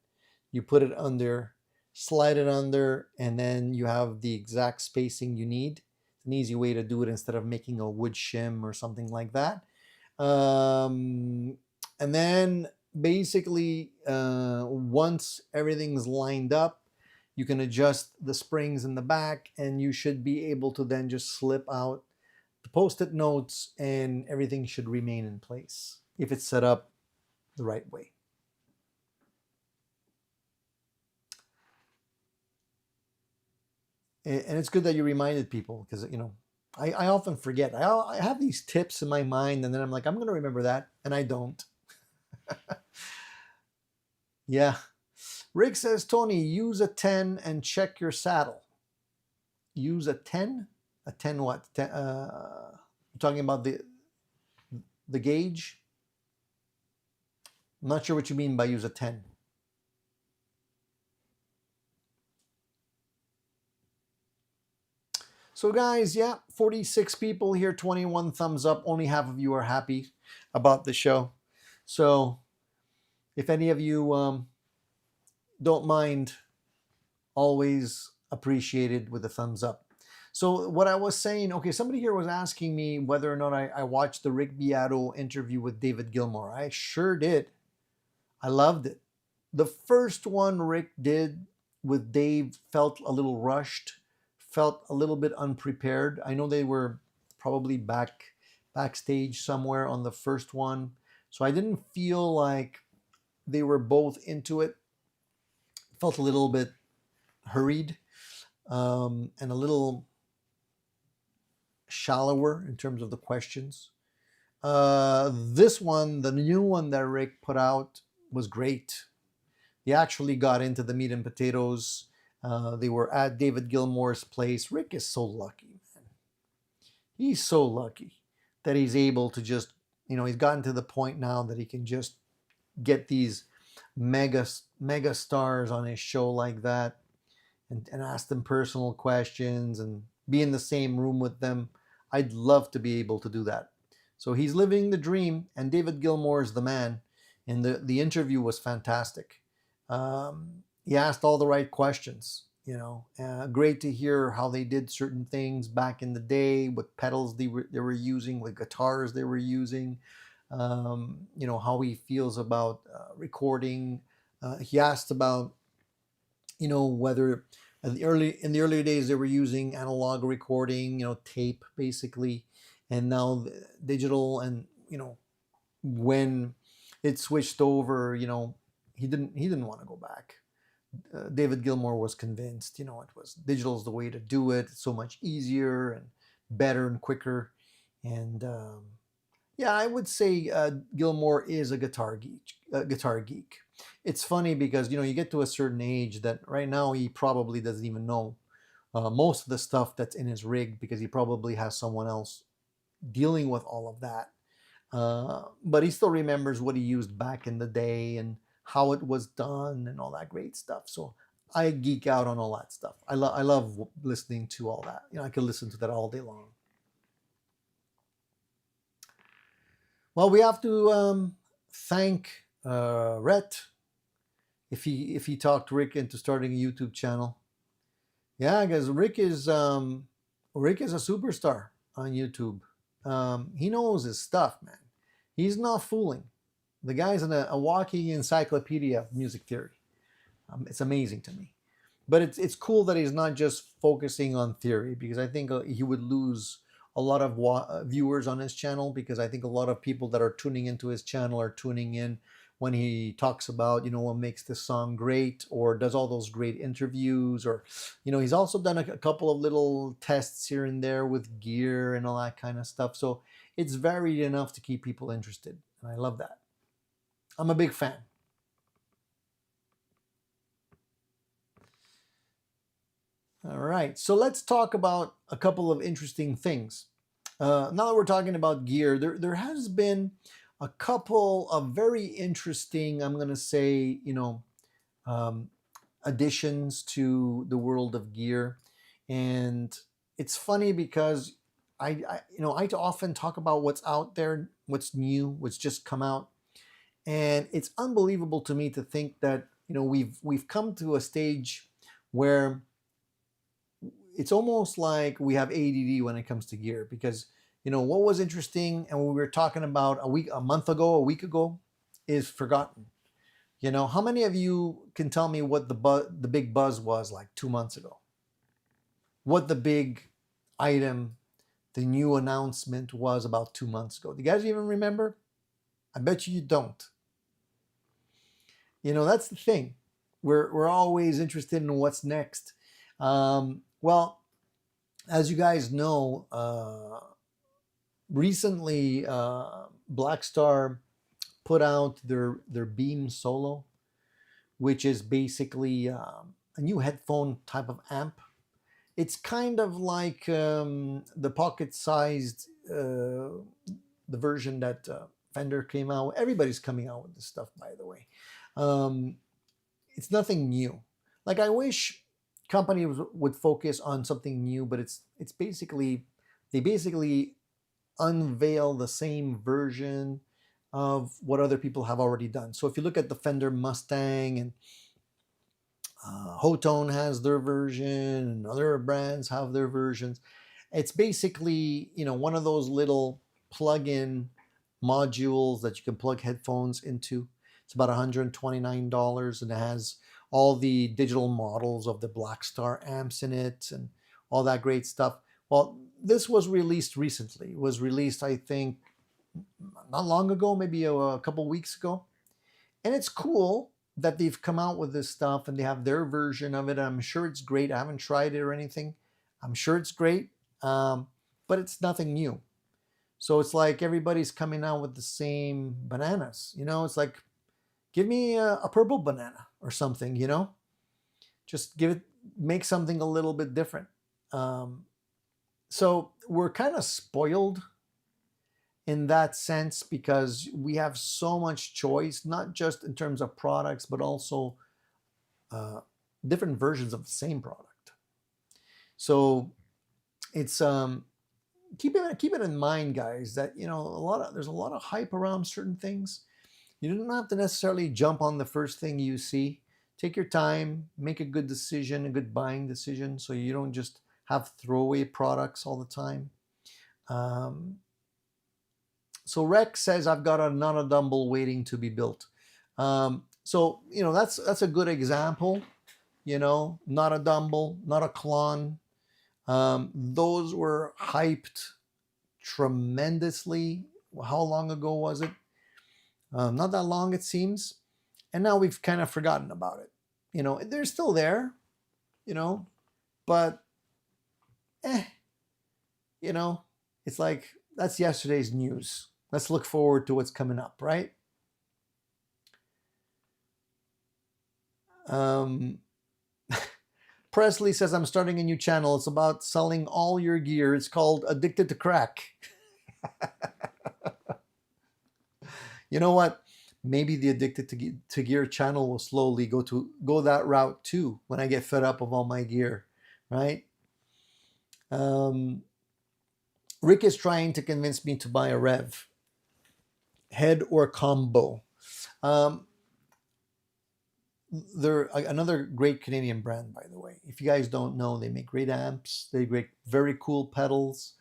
You put it under, slide it under, and then you have the exact spacing you need. It's an easy way to do it instead of making a wood shim or something like that. And then basically, once everything's lined up, you can adjust the springs in the back, and you should be able to then just slip out the post-it notes, and everything should remain in place if it's set up the right way. And it's good that you reminded people, because I often forget. I have these tips in my mind, and then I'm like, I'm going to remember that, and I don't. Yeah. Rick says, Tony, use a 10 and check your saddle. Use a 10? A 10 what? Talking about the gauge? I'm not sure what you mean by use a 10. So guys, yeah, 46 people here, 21 thumbs up. Only half of you are happy about the show. So if any of you don't mind, always appreciated with a thumbs up. So what I was saying, okay, somebody here was asking me whether or not I watched the Rick Beato interview with David Gilmour. I sure did. I loved it. The first one Rick did with Dave felt a little rushed, felt a little bit unprepared. I know they were probably backstage somewhere on the first one, so I didn't feel like they were both into it. Felt a little bit hurried, and a little shallower in terms of the questions. This one, the new one that Rick put out, was great. He actually got into the meat and potatoes. They were at David Gilmour's place. Rick is so lucky, man. He's so lucky that he's able to just, he's gotten to the point now that he can just get these mega stars on his show like that, and ask them personal questions and be in the same room with them. I'd love to be able to do that. So he's living the dream, and David Gilmour is the man. And the interview was fantastic. He asked all the right questions. Great to hear how they did certain things back in the day, what pedals they were using, what guitars they were using. How he feels about recording. He asked about whether in the earlier days they were using analog recording, tape basically, and now digital, and when it switched over, he didn't want to go back. David Gilmour was convinced, it was digital's the way to do it. It's so much easier and better and quicker. And yeah, I would say Gilmour is a guitar geek. It's funny because you get to a certain age that right now he probably doesn't even know most of the stuff that's in his rig because he probably has someone else dealing with all of that. But he still remembers what he used back in the day and how it was done and all that great stuff. So I geek out on all that stuff. I love listening to all that. I could listen to that all day long. Well, we have to thank Rhett if he talked Rick into starting a YouTube channel. Yeah, because Rick is a superstar on YouTube. He knows his stuff, man. He's not fooling. The guy's a walking encyclopedia of music theory. It's amazing to me. But it's cool that he's not just focusing on theory, because I think he would lose a lot of viewers on his channel, because I think a lot of people that are tuning into his channel are tuning in when he talks about, what makes this song great, or does all those great interviews, or, he's also done a couple of little tests here and there with gear and all that kind of stuff. So it's varied enough to keep people interested. And I love that. I'm a big fan. All right, so let's talk about a couple of interesting things. Now that we're talking about gear, there has been a couple of very interesting, I'm going to say, additions to the world of gear. And it's funny because I often talk about what's out there, what's new, what's just come out. And it's unbelievable to me to think that, we've come to a stage where it's almost like we have ADD when it comes to gear, because what was interesting and what we were talking about a week ago is forgotten. How many of you can tell me what the big buzz was like 2 months ago? What the big item, the new announcement was about 2 months ago? Do you guys even remember? I bet you don't. That's the thing. We're always interested in what's next. Well, as you guys know, recently Blackstar put out their Beam Solo, which is basically a new headphone type of amp. It's kind of like the pocket-sized the version that Fender came out. Everybody's coming out with this stuff, by the way. It's nothing new. Like, I wish companies would focus on something new, but it's basically, they basically unveil the same version of what other people have already done. So if you look at the Fender Mustang, and Hotone has their version, and other brands have their versions, it's basically, one of those little plug-in modules that you can plug headphones into. It's about $129, and it has all the digital models of the Blackstar amps in it and all that great stuff. Well, this was released recently. It was released, I think, not long ago, maybe a couple weeks ago. And it's cool that they've come out with this stuff and they have their version of it. I'm sure it's great. I haven't tried it or anything. I'm sure it's great, but it's nothing new. So it's like everybody's coming out with the same bananas. It's like, give me a purple banana or something, just make something a little bit different. So we're kind of spoiled in that sense, because we have so much choice, not just in terms of products, but also different versions of the same product. So it's keep it in mind, guys, that there's a lot of hype around certain things. You don't have to necessarily jump on the first thing you see. Take your time, make a good decision, a good buying decision, so you don't just have throwaway products all the time. So Rex says, I've got a Not a Dumble waiting to be built. So, that's a good example. Not a Dumble, not a Klon. Those were hyped tremendously. How long ago was it? Not that long, it seems. and now we've kind of forgotten about it. You know, they're still there, you know, but you know, it's like that's yesterday's news. Let's look forward to what's coming up, right? Um, Presley says, I'm starting a new channel. It's about selling all your gear. It's called Addicted to Crack. You know what? Maybe the Addicted to Gear channel will slowly go that route too when I get fed up of all my gear, right? Rick is trying to convince me to buy a Rev, head or combo. They're another great Canadian brand, by the way. If you guys don't know, they make great amps. They make very cool pedals.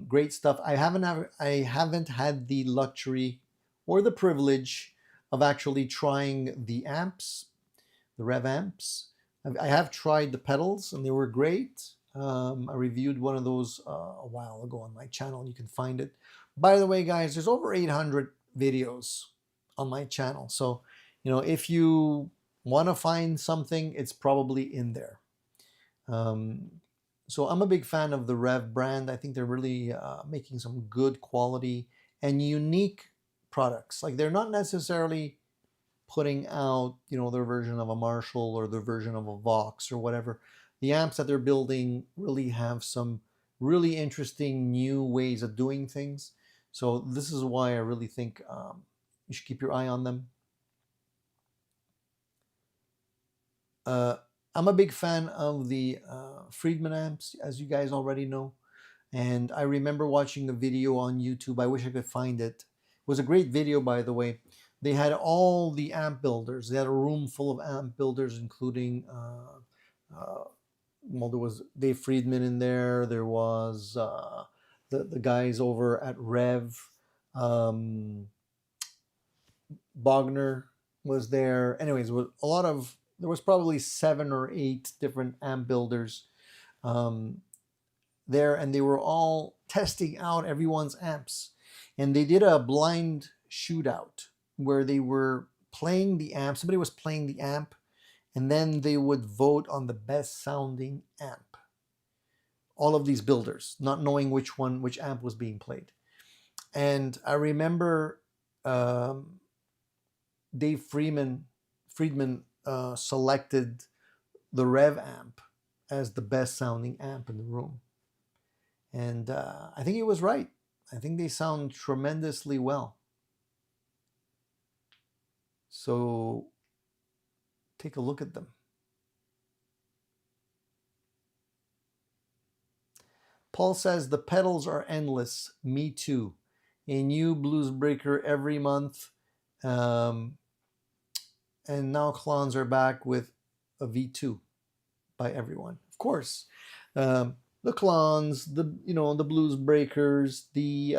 Great stuff. I haven't had the luxury or the privilege of actually trying the amps, the Rev amps. I have tried the pedals, and they were great. I reviewed one of those a while ago on my channel. You can find it. By the way, guys, there's over 800 videos on my channel. So, you know, if you want to find something, it's probably in there. So I'm a big fan of the Rev brand. I think they're really making some good quality and unique products. Like they're not necessarily putting out, you know, their version of a Marshall or their version of a Vox or whatever. The amps that they're building really have some really interesting new ways of doing things. So this is why I really think you should keep your eye on them. I'm a big fan of the Friedman amps, as you guys already know. And I remember watching a video on YouTube. I wish I could find it. It was a great video, by the way. They had all the amp builders. They had a room full of amp builders, including, well, there was Dave Friedman in there. There was the guys over at Rev. Bogner was there. Anyways, there was probably 7 or 8 different amp builders there, and they were all testing out everyone's amps. And they did a blind shootout where they were playing the amp. Somebody was playing the amp, and then they would vote on the best sounding amp. All of these builders, not knowing which amp was being played. And I remember Dave Friedman selected the Rev amp as the best sounding amp in the room. And I think he was right. I think they sound tremendously well. So take a look at them. Paul says the pedals are endless. Me too. A new blues breaker every month. And now clones are back with a V2 by everyone. Of course, the clones, the blues breakers, the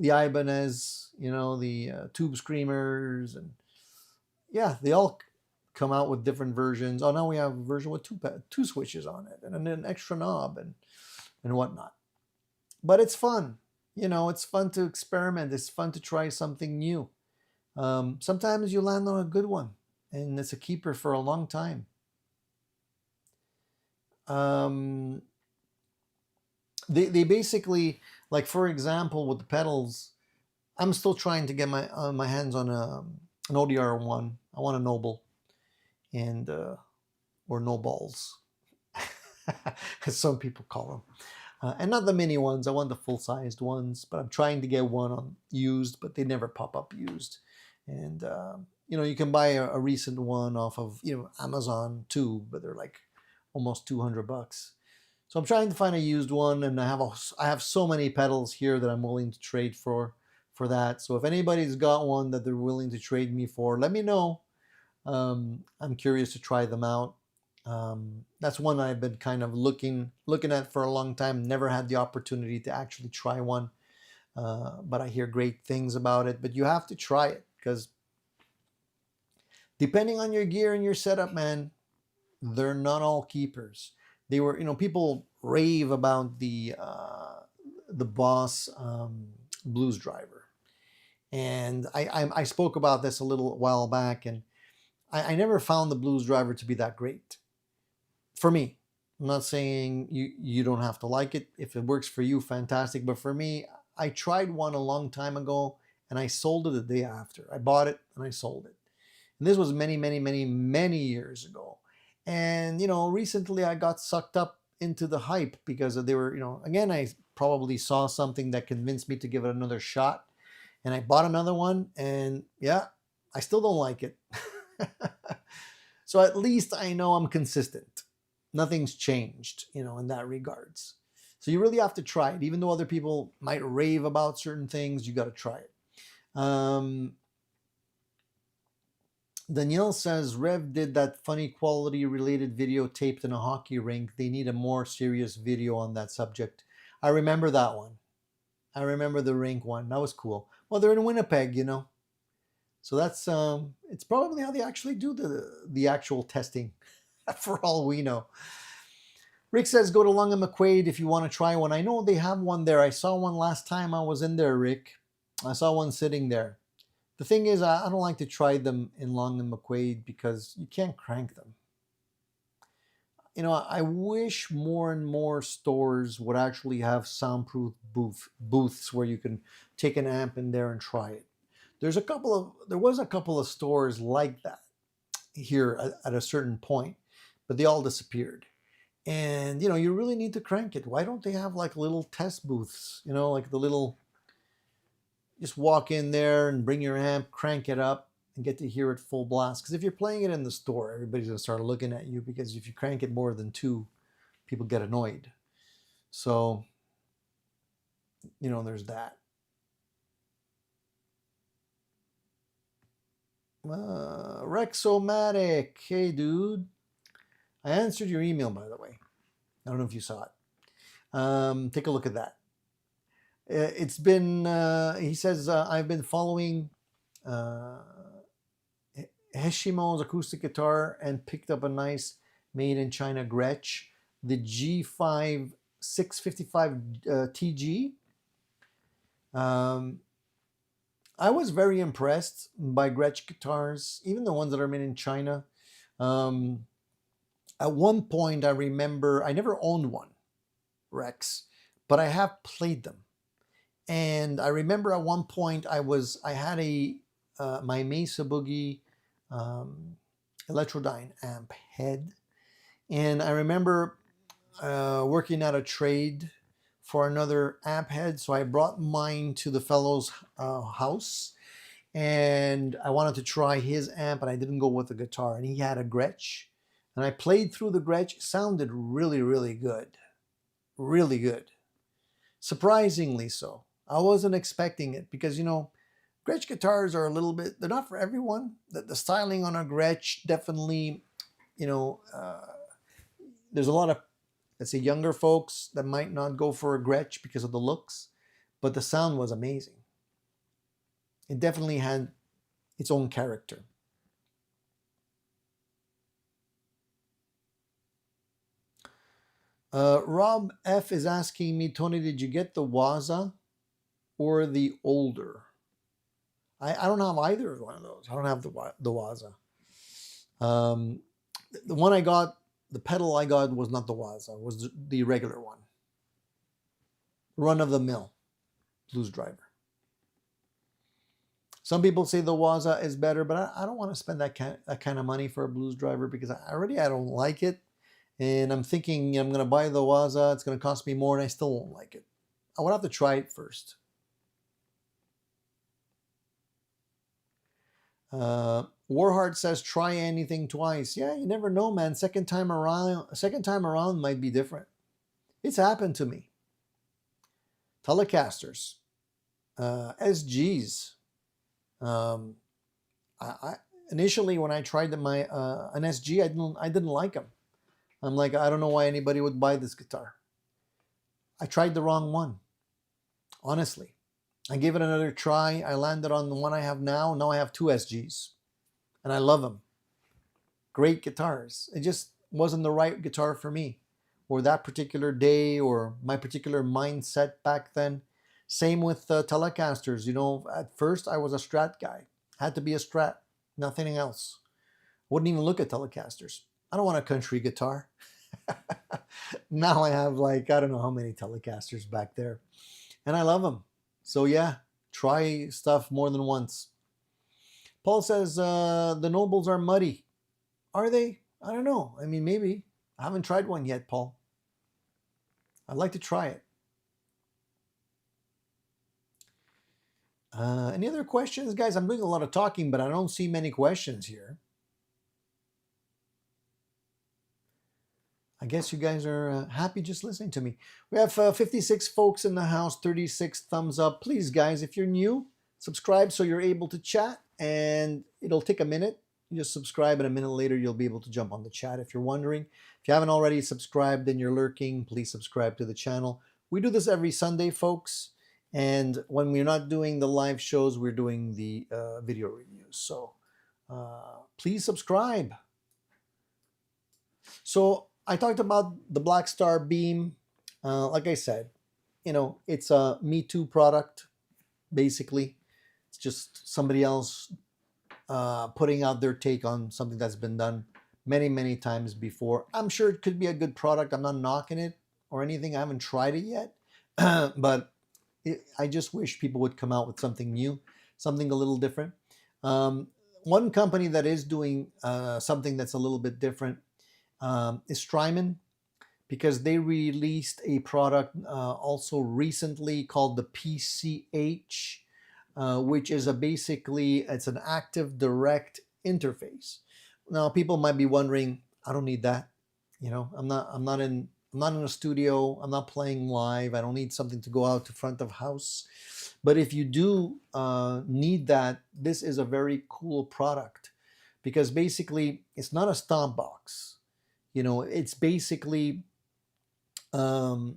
Ibanez, the tube screamers, and yeah, they all come out with different versions. Oh, now we have a version with two switches on it and an extra knob and whatnot. But it's fun. It's fun to experiment. It's fun to try something new. Sometimes you land on a good one, and it's a keeper for a long time. They basically, like, for example, with the pedals, I'm still trying to get my hands on an ODR1. I want a Noble, and or no balls, as some people call them. And not the mini ones. I want the full-sized ones, but I'm trying to get one on used, but they never pop up used. And you can buy a recent one off of Amazon too, but they're like almost $200. So I'm trying to find a used one, and I have so many pedals here that I'm willing to trade for that. So if anybody's got one that they're willing to trade me for, let me know. I'm curious to try them out. That's one I've been kind of looking at for a long time. Never had the opportunity to actually try one, but I hear great things about it. But you have to try it, because depending on your gear and your setup, man, they're not all keepers. They were, people rave about the Boss blues driver, And I spoke about this a little while back, and I never found the blues driver to be that great for me. I'm not saying you don't have to like it. If it works for you, fantastic. But for me, I tried one a long time ago, and I sold it the day after. I bought it and I sold it. And this was many, many, many, many years ago. And recently I got sucked up into the hype because they were, again, I probably saw something that convinced me to give it another shot. And I bought another one, and yeah, I still don't like it. So at least I know I'm consistent. Nothing's changed, in that regards. So you really have to try it. Even though other people might rave about certain things, you got to try it. Danielle says, Rev did that funny quality related video taped in a hockey rink. They need a more serious video on that subject. I remember that one. I remember the rink one. That was cool. Well, they're in Winnipeg, So that's it's probably how they actually do the actual testing, for all we know. Rick says, go to Long and McQuaid if you want to try one. I know they have one there. I saw one last time I was in there, Rick. I saw one sitting there. The thing is, I don't like to try them in Long and McQuaid because you can't crank them. I wish more and more stores would actually have soundproof booths where you can take an amp in there and try it. There was a couple of stores like that here at a certain point, but they all disappeared. And you really need to crank it. Why don't they have like little test booths? Like the little, just walk in there and bring your amp, crank it up, and get to hear it full blast. Because if you're playing it in the store, everybody's gonna start looking at you, because if you crank it more than 2, people get annoyed. So there's that. Rexomatic, hey dude, I answered your email, by the way. I don't know if you saw it. Take a look at that. It's been, he says, I've been following Heshimo's acoustic guitar and picked up a nice made in China Gretsch, the G5 655 TG. I was very impressed by Gretsch guitars, even the ones that are made in China. At one point, I remember, I never owned one, Rex, but I have played them. And I remember at one point I had my Mesa Boogie Electrodyne amp head, and I remember working at a trade for another amp head, so I brought mine to the fellow's house, and I wanted to try his amp, and I didn't go with the guitar, and he had a Gretsch, and I played through the Gretsch. It sounded really, really good. Really good. Surprisingly so. I wasn't expecting it because, Gretsch guitars are a little bit, they're not for everyone. The styling on a Gretsch definitely, there's a lot of, let's say, younger folks that might not go for a Gretsch because of the looks, but the sound was amazing. It definitely had its own character. Rob F is asking me, Tony, did you get the Waza or the older? I don't have either one of those. I don't have the Waza. The one I got, the pedal I got was not the Waza. It was the regular one. Run of the mill blues driver. Some people say the Waza is better, but I don't want to spend that kind of money for a blues driver because I don't like it. And I'm thinking I'm going to buy the Waza. It's going to cost me more, and I still won't like it. I would have to try it first. Warhart says, try anything twice. Yeah, you never know, man. Second time around might be different. It's happened to me. Telecasters, SGs. I initially, when I tried an SG, I didn't like them. I'm like, I don't know why anybody would buy this guitar. I tried the wrong one. Honestly. I gave it another try. I landed on the one I have now. Now I have 2 SGs. And I love them. Great guitars. It just wasn't the right guitar for me. Or that particular day, or my particular mindset back then. Same with Telecasters. You know, at first I was a Strat guy. Had to be a Strat, nothing else. Wouldn't even look at Telecasters. I don't want a country guitar. Now I have like, I don't know how many Telecasters back there. And I love them. So yeah, try stuff more than once. Paul says the Nobles are muddy. Are they? I don't know. I mean, maybe. I haven't tried one yet, Paul. I'd like to try it. Any other questions, guys? I'm doing a lot of talking, but I don't see many questions here. I guess you guys are happy just listening to me. We have 56 folks in the house, 36 thumbs up. Please, guys, if you're new, subscribe so you're able to chat, and it'll take a minute. You just subscribe, and a minute later, you'll be able to jump on the chat if you're wondering. If you haven't already subscribed and you're lurking, please subscribe to the channel. We do this every Sunday, folks. And when we're not doing the live shows, we're doing the video reviews. So please subscribe. So I talked about the Black Star Beam. Like I said, you know, it's a Me Too product, basically. It's just somebody else putting out their take on something that's been done many, many times before. I'm sure it could be a good product. I'm not knocking it or anything. I haven't tried it yet. But I just wish people would come out with something new, something a little different. One company that is doing something that's a little bit different is Strymon, because they released a product also recently called the PCH, which is it's an active direct interface. Now people might be wondering, I don't need that. You know, I'm not in a studio. I'm not playing live. I don't need something to go out to front of house. But if you do need that, this is a very cool product, because basically it's not a stomp box. You know, it's basically a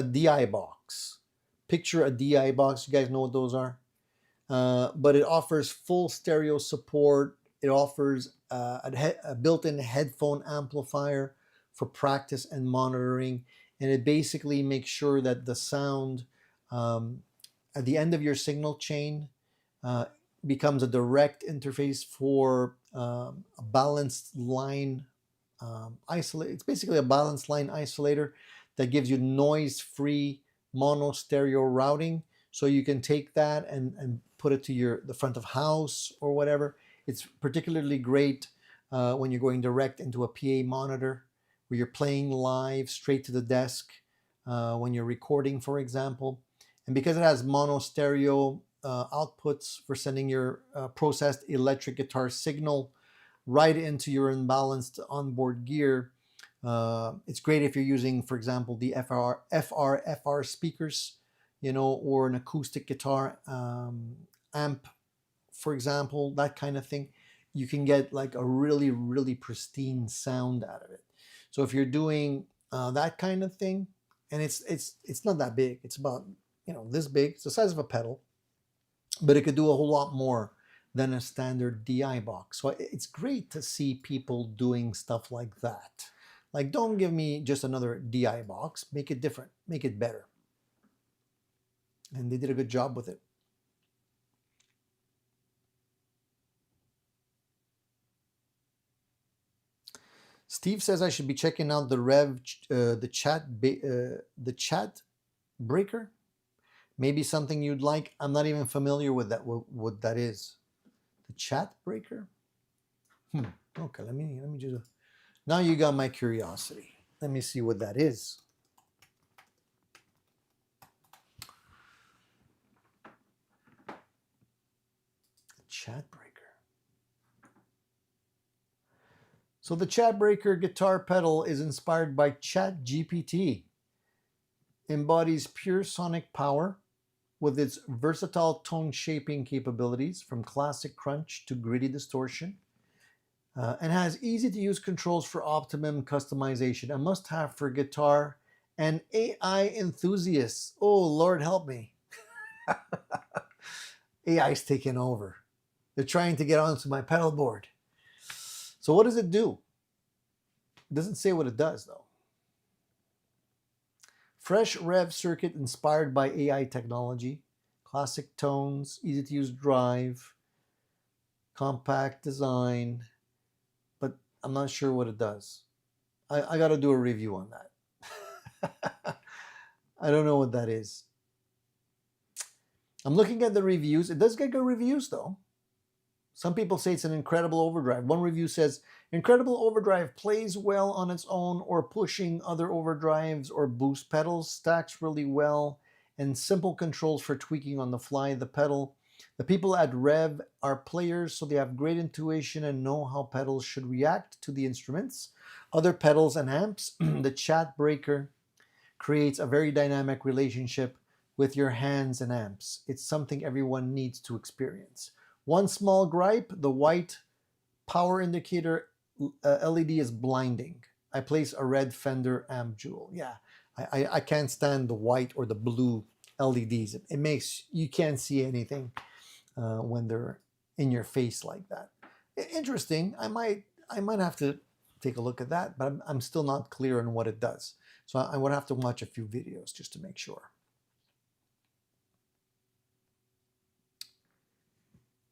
DI box. Picture a DI box. You guys know what those are. But it offers full stereo support. It offers a built-in headphone amplifier for practice and monitoring, and it basically makes sure that the sound at the end of your signal chain becomes a direct interface for a balanced line isolator. It's basically a balanced line isolator that gives you noise-free mono stereo routing, so you can take that and put it to the front of house or whatever. It's particularly great when you're going direct into a PA monitor, where you're playing live straight to the desk when you're recording, for example. And because it has mono stereo outputs for sending your processed electric guitar signal right into your unbalanced onboard gear, it's great if you're using, for example, the FR speakers, you know, or an acoustic guitar amp, for example, that kind of thing. You can get like a really, really pristine sound out of it. So if you're doing that kind of thing, and it's not that big, it's about, you know, this big, it's the size of a pedal, but it could do a whole lot more than a standard DI box. So it's great to see people doing stuff like that. Like, don't give me just another DI box, make it different, make it better. And they did a good job with it. Steve says I should be checking out the chat breaker. Maybe something you'd like. I'm not even familiar with that. What that is? The chat breaker. Okay, let me just. Now you got my curiosity. Let me see what that is. The chat breaker. So the Chat Breaker guitar pedal is inspired by ChatGPT. Embodies pure sonic power with its versatile tone shaping capabilities from classic crunch to gritty distortion, and has easy to use controls for optimum customization. A must-have for guitar and AI enthusiasts. Oh, Lord help me. AI's taking over. They're trying to get onto my pedal board. So what does it do? It doesn't say what it does, though. Fresh rev circuit inspired by AI technology. Classic tones, easy to use drive, compact design, but I'm not sure what it does. I got to do a review on that. I don't know what that is. I'm looking at the reviews. It does get good reviews though. Some people say it's an incredible overdrive. One review says, incredible overdrive, plays well on its own or pushing other overdrives or boost pedals, stacks really well, and simple controls for tweaking on the fly. The people at Rev are players, so they have great intuition and know how pedals should react to the instruments, other pedals and amps. The chat breaker creates a very dynamic relationship with your hands and amps. It's something everyone needs to experience. One small gripe, the white power indicator LED is blinding. I place a red Fender amp jewel. Yeah, I can't stand the white or the blue LEDs. It makes, you can't see anything when they're in your face like that. Interesting. I might have to take a look at that, but I'm still not clear on what it does. So I would have to watch a few videos just to make sure.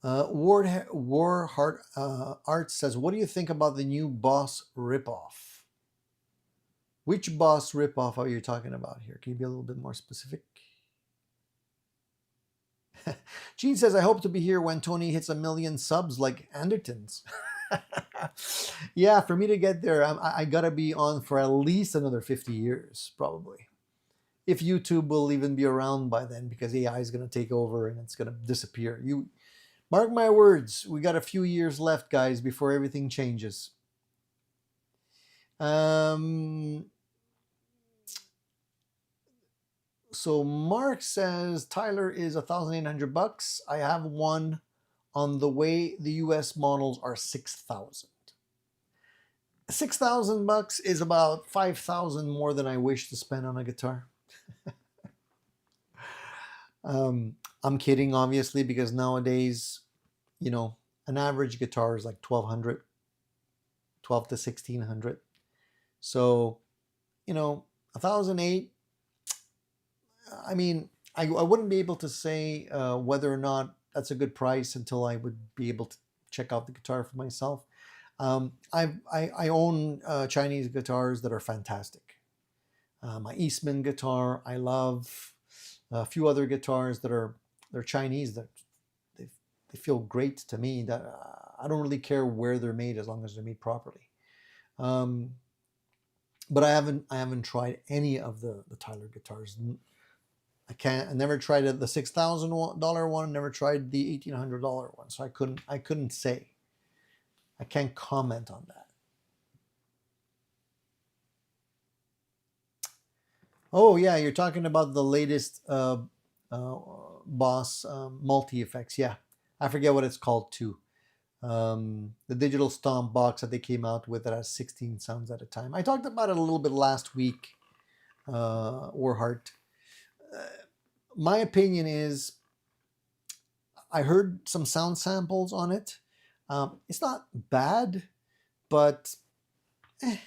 Warheart Art says, what do you think about the new Boss ripoff? Which Boss ripoff are you talking about here? Can you be a little bit more specific? Gene says, I hope to be here when Tony hits 1 million subs like Anderton's. Yeah, for me to get there, I gotta be on for at least another 50 years, probably. If YouTube will even be around by then, because AI is going to take over and it's going to disappear. Mark my words, we got a few years left, guys, before everything changes. So Mark says, Tyler is $1,800. I have one on the way. The US models are 6,000. $6,000 is about 5,000 more than I wish to spend on a guitar. I'm kidding, obviously, because nowadays, you know, an average guitar is like 1,200, 12 to 1,600. So, you know, 1,008. I mean, I wouldn't be able to say whether or not that's a good price until I would be able to check out the guitar for myself. I own Chinese guitars that are fantastic. My Eastman guitar, I love. A few other guitars that they're Chinese, that they feel great to me. That I don't really care where they're made as long as they're made properly. But I haven't tried any of the Tyler guitars. I never tried the $6,000 one. Never tried the $1,800 one. So I couldn't say. I can't comment on that. Oh yeah, you're talking about the latest Boss multi-effects. Yeah, I forget what it's called too. The digital stomp box that they came out with that has 16 sounds at a time. I talked about it a little bit last week, Warhart. My opinion is, I heard some sound samples on it. It's not bad, but you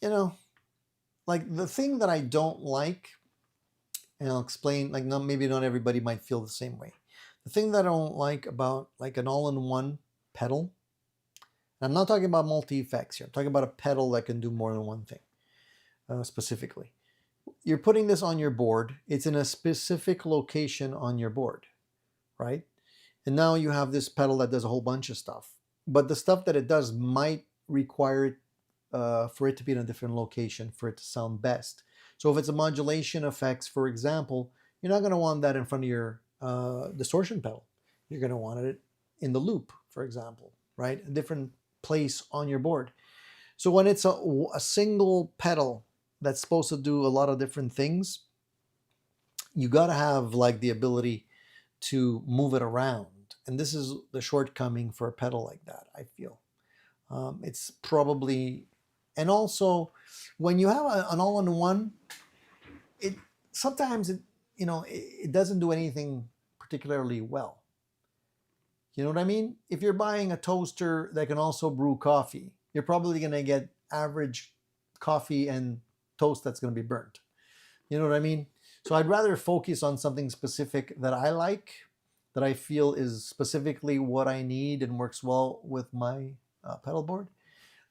know, like the thing that I don't like, and I'll explain, like maybe not everybody might feel the same way. The thing that I don't like about like an all-in-one pedal, and I'm not talking about multi-effects here, I'm talking about a pedal that can do more than one thing, specifically. You're putting this on your board, it's in a specific location on your board, right? And now you have this pedal that does a whole bunch of stuff, but the stuff that it does might require it for it to be in a different location for it to sound best. So if it's a modulation effects, for example, you're not going to want that in front of your distortion pedal. You're going to want it in the loop, for example, right? A different place on your board. So when it's a single pedal that's supposed to do a lot of different things, you got to have like the ability to move it around. And this is the shortcoming for a pedal like that, I feel. It's probably, and also when you have an all-in-one, sometimes it doesn't do anything particularly well. You know what I mean? If you're buying a toaster that can also brew coffee, you're probably going to get average coffee and toast that's going to be burnt. You know what I mean? So I'd rather focus on something specific that I like, that I feel is specifically what I need and works well with my pedal board.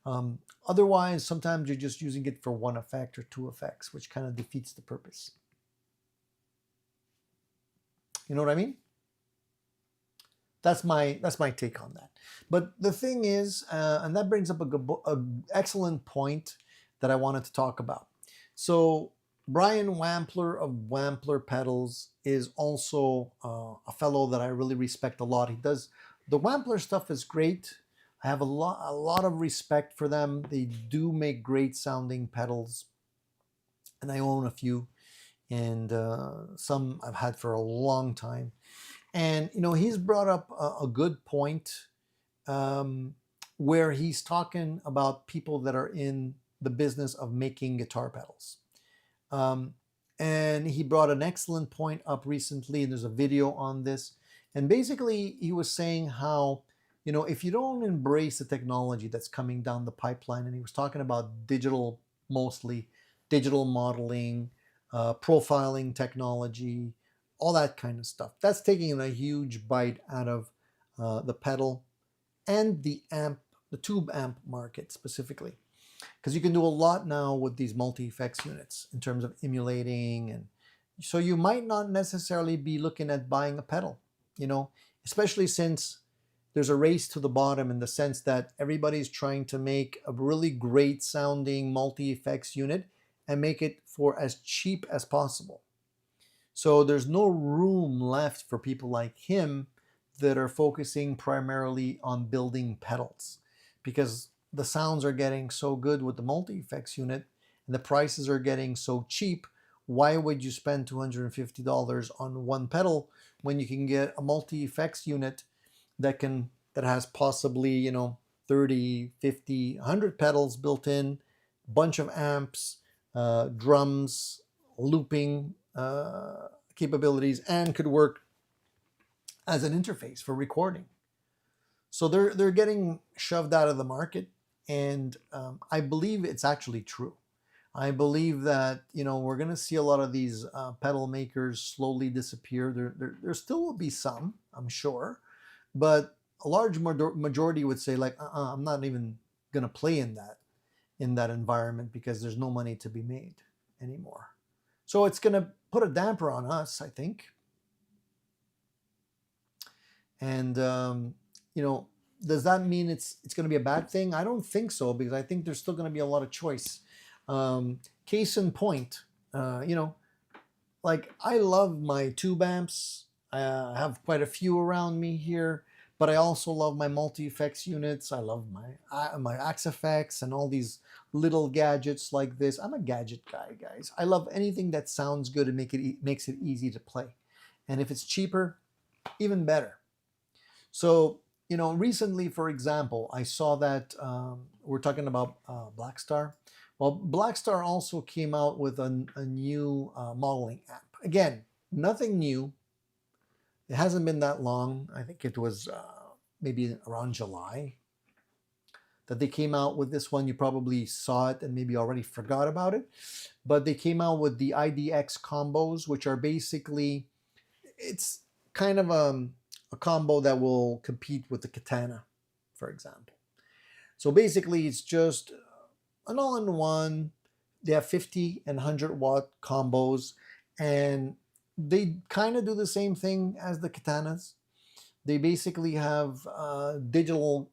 Um, Otherwise, sometimes you're just using it for one effect or two effects, which kind of defeats the purpose. You know what I mean? That's my take on that. But the thing is, and that brings up a excellent point that I wanted to talk about. So Brian Wampler of Wampler Pedals is also a fellow that I really respect a lot. He does the Wampler stuff is great. I have a lot of respect for them. They do make great sounding pedals, and I own a few, and some I've had for a long time. And he's brought up a good point, um, where he's talking about people that are in the business of making guitar pedals. Um, and he brought an excellent point up recently, and there's a video on this. And basically, he was saying how, if you don't embrace the technology that's coming down the pipeline, and he was talking about digital, mostly digital modeling, profiling technology, all that kind of stuff. That's taking a huge bite out of the pedal and the amp, the tube amp market specifically, because you can do a lot now with these multi-effects units in terms of emulating, and so you might not necessarily be looking at buying a pedal, especially since there's a race to the bottom, in the sense that everybody's trying to make a really great sounding multi-effects unit and make it for as cheap as possible. So there's no room left for people like him that are focusing primarily on building pedals, because the sounds are getting so good with the multi-effects unit and the prices are getting so cheap. Why would you spend $250 on one pedal when you can get a multi-effects unit that has possibly 30, 50, 100 pedals built in, bunch of amps, drums, looping capabilities, and could work as an interface for recording. So they're getting shoved out of the market, and I believe it's actually true. I believe that we're going to see a lot of these pedal makers slowly disappear. There still will be some, I'm sure, but a large majority would say like, I'm not even going to play in that environment, because there's no money to be made anymore. So it's going to put a damper on us, I think. And does that mean it's going to be a bad thing? I don't think so, because I think there's still going to be a lot of choice. Case in point, like I love my tube amps. I have quite a few around me here, but I also love my multi-effects units. I love my Axe effects and all these little gadgets like this. I'm a gadget guy, guys. I love anything that sounds good and makes it easy to play. And if it's cheaper, even better. So, recently, for example, I saw that we're talking about Blackstar. Well, Blackstar also came out with a new modeling app. Again, nothing new. It hasn't been that long. I think it was maybe around July that they came out with this one. You probably saw it and maybe already forgot about it. But they came out with the IDX combos, which are basically, it's kind of a combo that will compete with the Katana, for example. So basically, it's just an all-in-one. They have 50 and 100-watt combos, and they kind of do the same thing as the Katanas. They basically have digital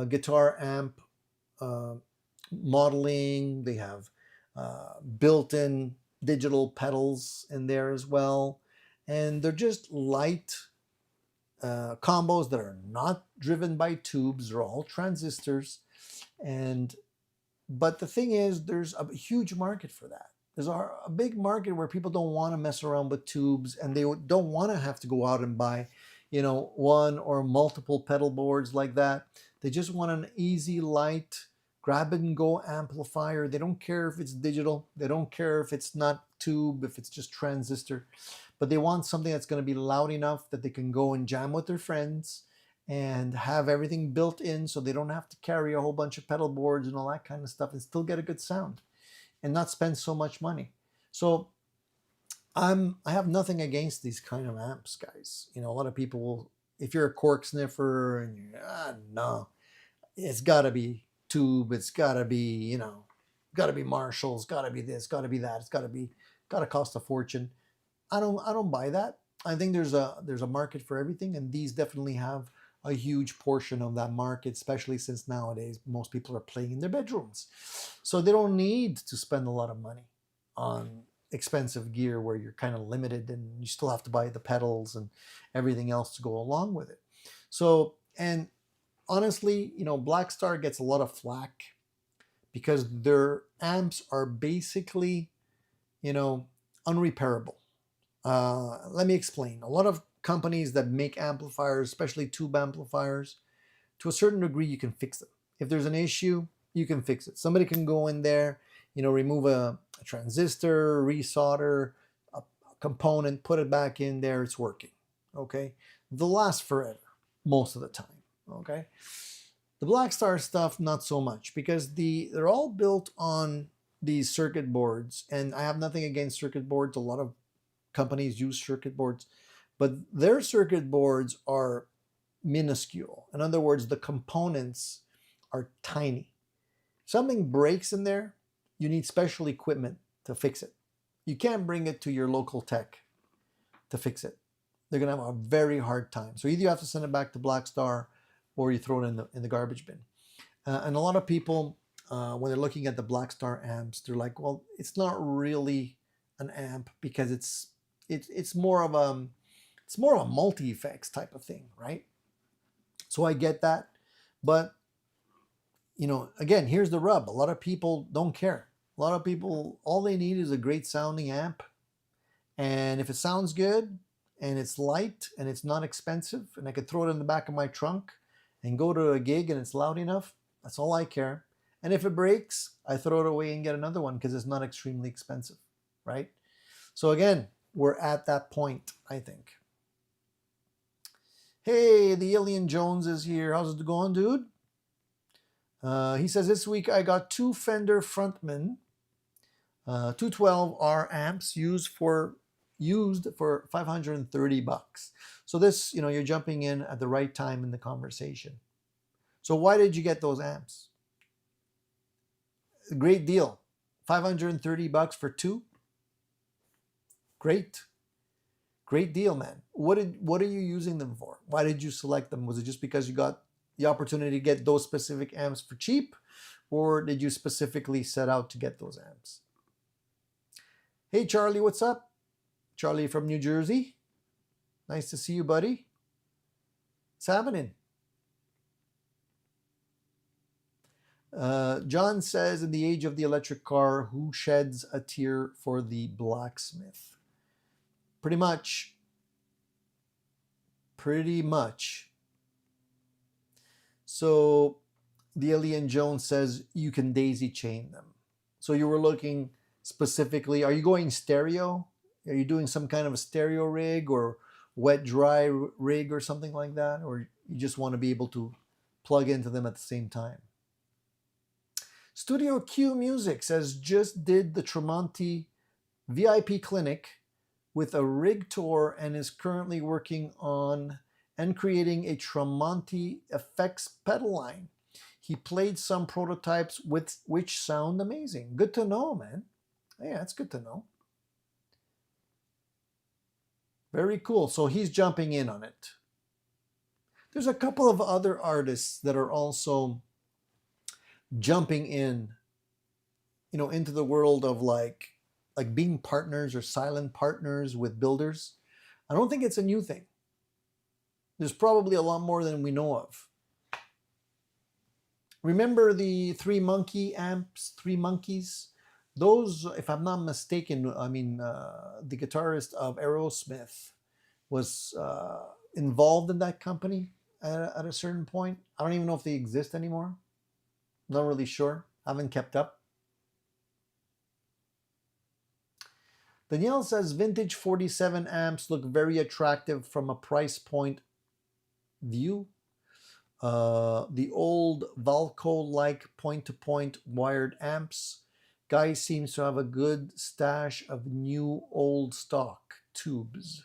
guitar amp modeling. They have built-in digital pedals in there as well, and they're just light combos that are not driven by tubes. They're all transistors, but the thing is, there's a huge market for that. There's a big market where people don't want to mess around with tubes, and they don't want to have to go out and buy, one or multiple pedal boards like that. They just want an easy, light, grab and go amplifier. They don't care if it's digital. They don't care if it's not tube, if it's just transistor. But they want something that's going to be loud enough that they can go and jam with their friends and have everything built in, so they don't have to carry a whole bunch of pedal boards and all that kind of stuff, and still get a good sound and not spend so much money. So I have nothing against these kind of amps, guys. A lot of people will, if you're a cork sniffer and you're, no, it's got to be tube, it's got to be, got to be Marshall's, got to be this, got to be that, got to cost a fortune. I don't buy that. I think there's a market for everything, and these definitely have a huge portion of that market, especially since nowadays most people are playing in their bedrooms. So they don't need to spend a lot of money on expensive gear where you're kind of limited and you still have to buy the pedals and everything else to go along with it. So, and honestly, Black Star gets a lot of flack because their amps are basically, unrepairable. Let me explain. A lot of companies that make amplifiers, especially tube amplifiers, to a certain degree, you can fix them. If there's an issue, you can fix it. Somebody can go in there, remove a transistor, resolder a component, put it back in there, it's working. Okay? They'll last forever, most of the time. Okay? The Black Star stuff, not so much, because they're all built on these circuit boards, and I have nothing against circuit boards. A lot of companies use circuit boards, but their circuit boards are minuscule. In other words, the components are tiny. If something breaks in there, you need special equipment to fix it. You can't bring it to your local tech to fix it. They're going to have a very hard time. So either you have to send it back to Black Star or you throw it in the garbage bin. And a lot of people, when they're looking at the Black Star amps, they're like, well, it's not really an amp because it's more of a multi-effects type of thing, right? So I get that, but again, here's the rub. A lot of people don't care. A lot of people, all they need is a great sounding amp, and if it sounds good and it's light and it's not expensive and I could throw it in the back of my trunk and go to a gig and it's loud enough, that's all I care. And if it breaks, I throw it away and get another one because it's not extremely expensive, right? So again, we're at that point, I think. Hey, the Alien Jones is here. How's it going, dude? He says, this week I got two Fender Frontman 212R amps used for $530. So this, you're jumping in at the right time in the conversation. So why did you get those amps? Great deal. $530 for two. Great deal, man. What are you using them for? Why did you select them? Was it just because you got the opportunity to get those specific amps for cheap, or did you specifically set out to get those amps? Hey Charlie, what's up? Charlie from New Jersey. Nice to see you, buddy. What's happening? John says, in the age of the electric car, who sheds a tear for the blacksmith? Pretty much. So the Alien Jones says you can daisy chain them. So you were looking specifically, are you going stereo? Are you doing some kind of a stereo rig or wet dry rig or something like that? Or you just want to be able to plug into them at the same time? Studio Q Music says, just did the Tremonti VIP clinic with a rig tour and is currently working on and creating a Tremonti effects pedal line. He played some prototypes which sound amazing. Good to know, man. Yeah, that's good to know. Very cool. So he's jumping in on it. There's a couple of other artists that are also jumping in, into the world of like being partners or silent partners with builders. I don't think it's a new thing. There's probably a lot more than we know of. Remember the Three Monkeys? Those, if I'm not mistaken, the guitarist of Aerosmith was involved in that company at a certain point. I don't even know if they exist anymore. Not really sure. Haven't kept up. Danielle says, vintage 47 amps look very attractive from a price point view. The old Valco-like point-to-point wired amps Guy seems to have a good stash of new old stock tubes.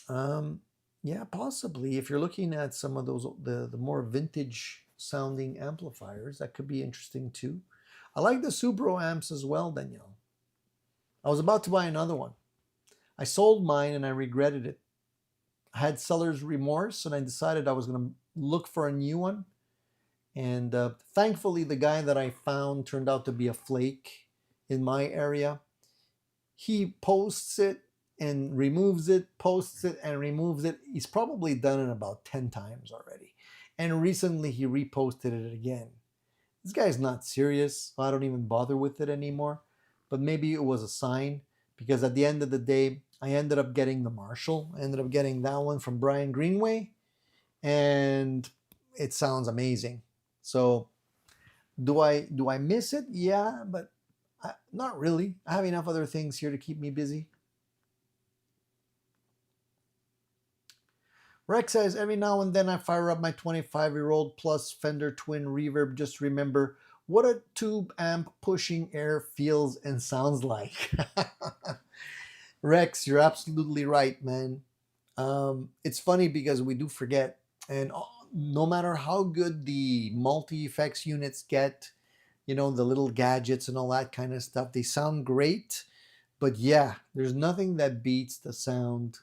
Um, yeah, possibly. If you're looking at some of those, the more vintage sounding amplifiers, that could be interesting too. I like the Subro amps as well, Danielle. I was about to buy another one. I sold mine and I regretted it. I had seller's remorse and I decided I was going to look for a new one. And thankfully, the guy that I found turned out to be a flake in my area. He posts it and removes it, posts it and removes it. He's probably done it about 10 times already. And recently he reposted it again. This guy's not serious. So I don't even bother with it anymore. But maybe it was a sign, because at the end of the day, I ended up getting the Marshall. I ended up getting that one from Brian Greenway. And it sounds amazing. So do I miss it? Yeah, but not really. I have enough other things here to keep me busy. Rex says, every now and then I fire up my 25-year-old plus Fender Twin Reverb just to remember what a tube amp pushing air feels and sounds like. Rex, you're absolutely right, man. It's funny because we do forget. And no matter how good the multi-effects units get, you know, the little gadgets and all that kind of stuff, they sound great. But yeah, there's nothing that beats the sound,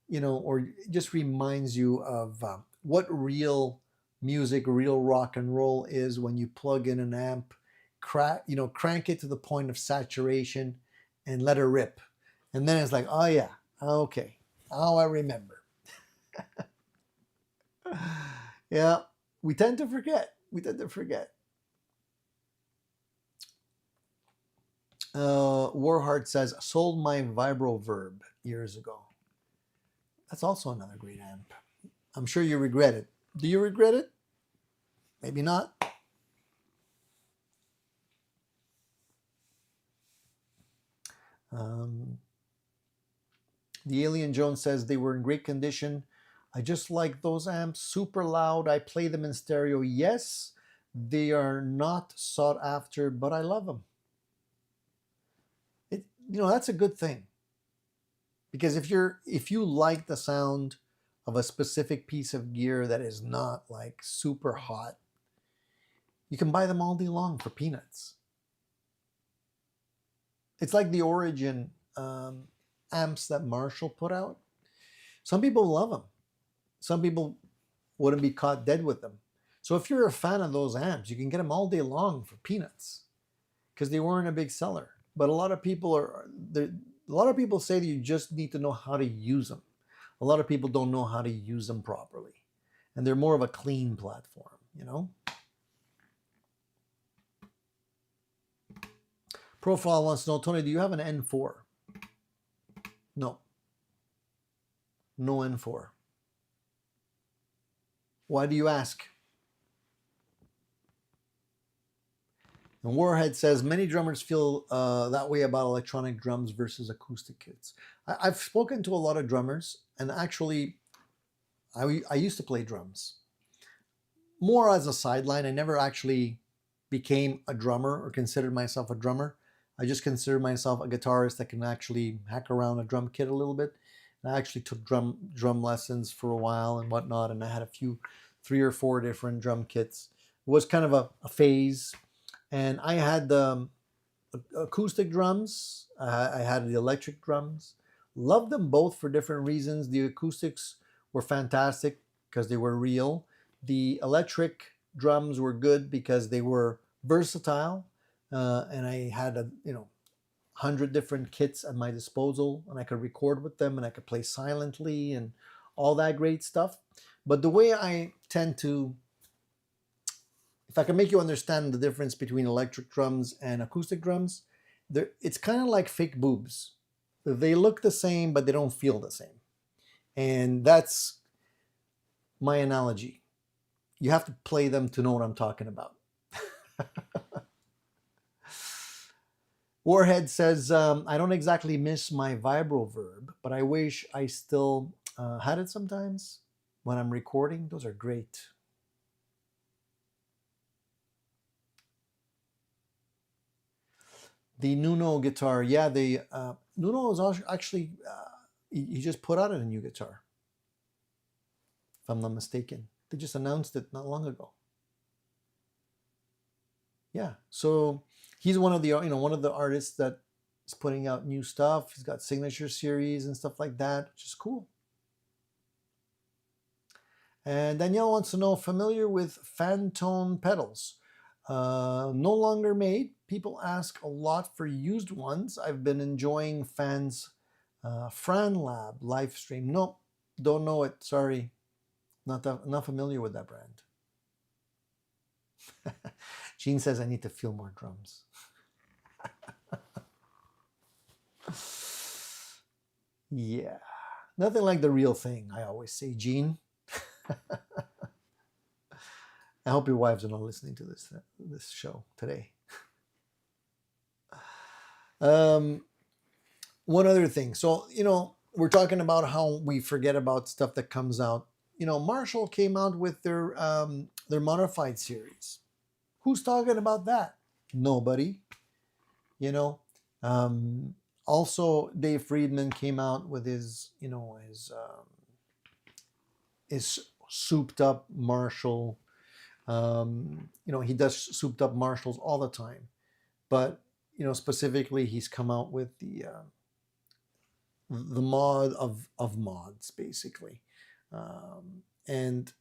you know, or just reminds you of what real music, real rock and roll is when you plug in an amp, crank it to the point of saturation and let it rip. And then it's like, oh yeah, okay, oh, I remember. Yeah, we tend to forget. Warheart says, sold my Vibro Verb years ago. That's also another great amp. I'm sure you regret it. Do you regret it? Maybe not. The Alien Jones says they were in great condition. I just like those amps, super loud. I play them in stereo. Yes, they are not sought after, but I love them. That's a good thing. Because if you like the sound of a specific piece of gear that is not like super hot, you can buy them all day long for peanuts. It's like the Origin amps that Marshall put out. Some people love them. Some people wouldn't be caught dead with them. So if you're a fan of those amps, you can get them all day long for peanuts because they weren't a big seller. But a lot of people say that you just need to know how to use them. A lot of people don't know how to use them properly. And they're more of a clean platform, you know? Profile wants to know, Tony, do you have an N4? No. No N4. Why do you ask? And Warhead says, many drummers feel that way about electronic drums versus acoustic kits. I've spoken to a lot of drummers, and actually, I used to play drums. More as a sideline. I never actually became a drummer or considered myself a drummer. I just considered myself a guitarist that can actually hack around a drum kit a little bit. And I actually took drum lessons for a while and whatnot, and I had 3 or 4 different drum kits. It was kind of a phase. And I had the acoustic drums. I had the electric drums. Loved them both for different reasons. The acoustics were fantastic because they were real. The electric drums were good because they were versatile. And I had 100 different kits at my disposal, and I could record with them, and I could play silently and all that great stuff. But the way I tend to, if I can make you understand the difference between electric drums and acoustic drums, it's kind of like fake boobs. They look the same, but they don't feel the same. And that's my analogy. You have to play them to know what I'm talking about. Warhead says, I don't exactly miss my Vibro Verb, but I wish I still had it sometimes when I'm recording. Those are great. The Nuno guitar, yeah, Nuno is actually he just put out a new guitar, if I'm not mistaken. They just announced it not long ago. Yeah, so he's one of the one of the artists that is putting out new stuff. He's got signature series and stuff like that, which is cool. And Danielle wants to know, familiar with Fantone pedals? No longer made. People ask a lot for used ones. I've been enjoying Fan's Fran Lab live stream. No, don't know it. Sorry, not familiar with that brand. Gene says I need to feel more drums. Yeah, nothing like the real thing, I always say, Gene. I hope your wives are not listening to this show today. One other thing. So, we're talking about how we forget about stuff that comes out. Marshall came out with their modified series. Who's talking about that? Nobody. Also, Dave Friedman came out with his souped up Marshall. He does souped up Marshalls all the time, but specifically he's come out with the mod of mods, basically, and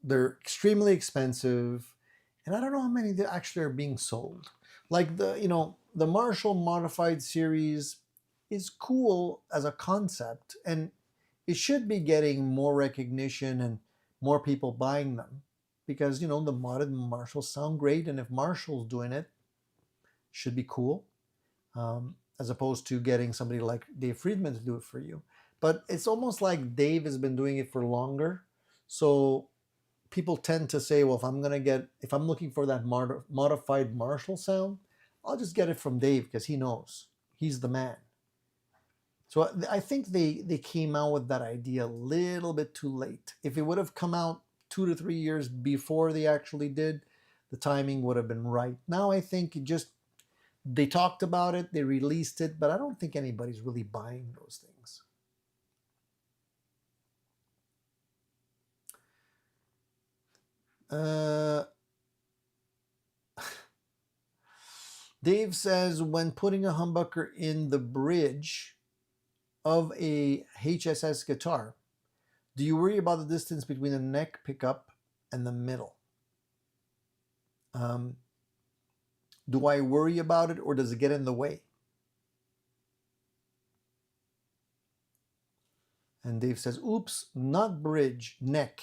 they're extremely expensive, and I don't know how many that actually are being sold. Like the Marshall modified series is cool as a concept, and it should be getting more recognition and more people buying them, because the modded Marshalls sound great, and if Marshall's doing it, should be cool, as opposed to getting somebody like Dave Friedman to do it for you. But it's almost like Dave has been doing it for longer, so people tend to say, well, if I'm looking for that modified Marshall sound, I'll just get it from Dave because he knows. He's the man. So I think they came out with that idea a little bit too late. If it would have come out 2 to 3 years before they actually did, the timing would have been right. Now I think they talked about it, they released it, but I don't think anybody's really buying those things. Dave says, when putting a humbucker in the bridge of a HSS guitar, do you worry about the distance between the neck pickup and the middle? Do I worry about it, or does it get in the way? And Dave says, oops, not bridge, neck.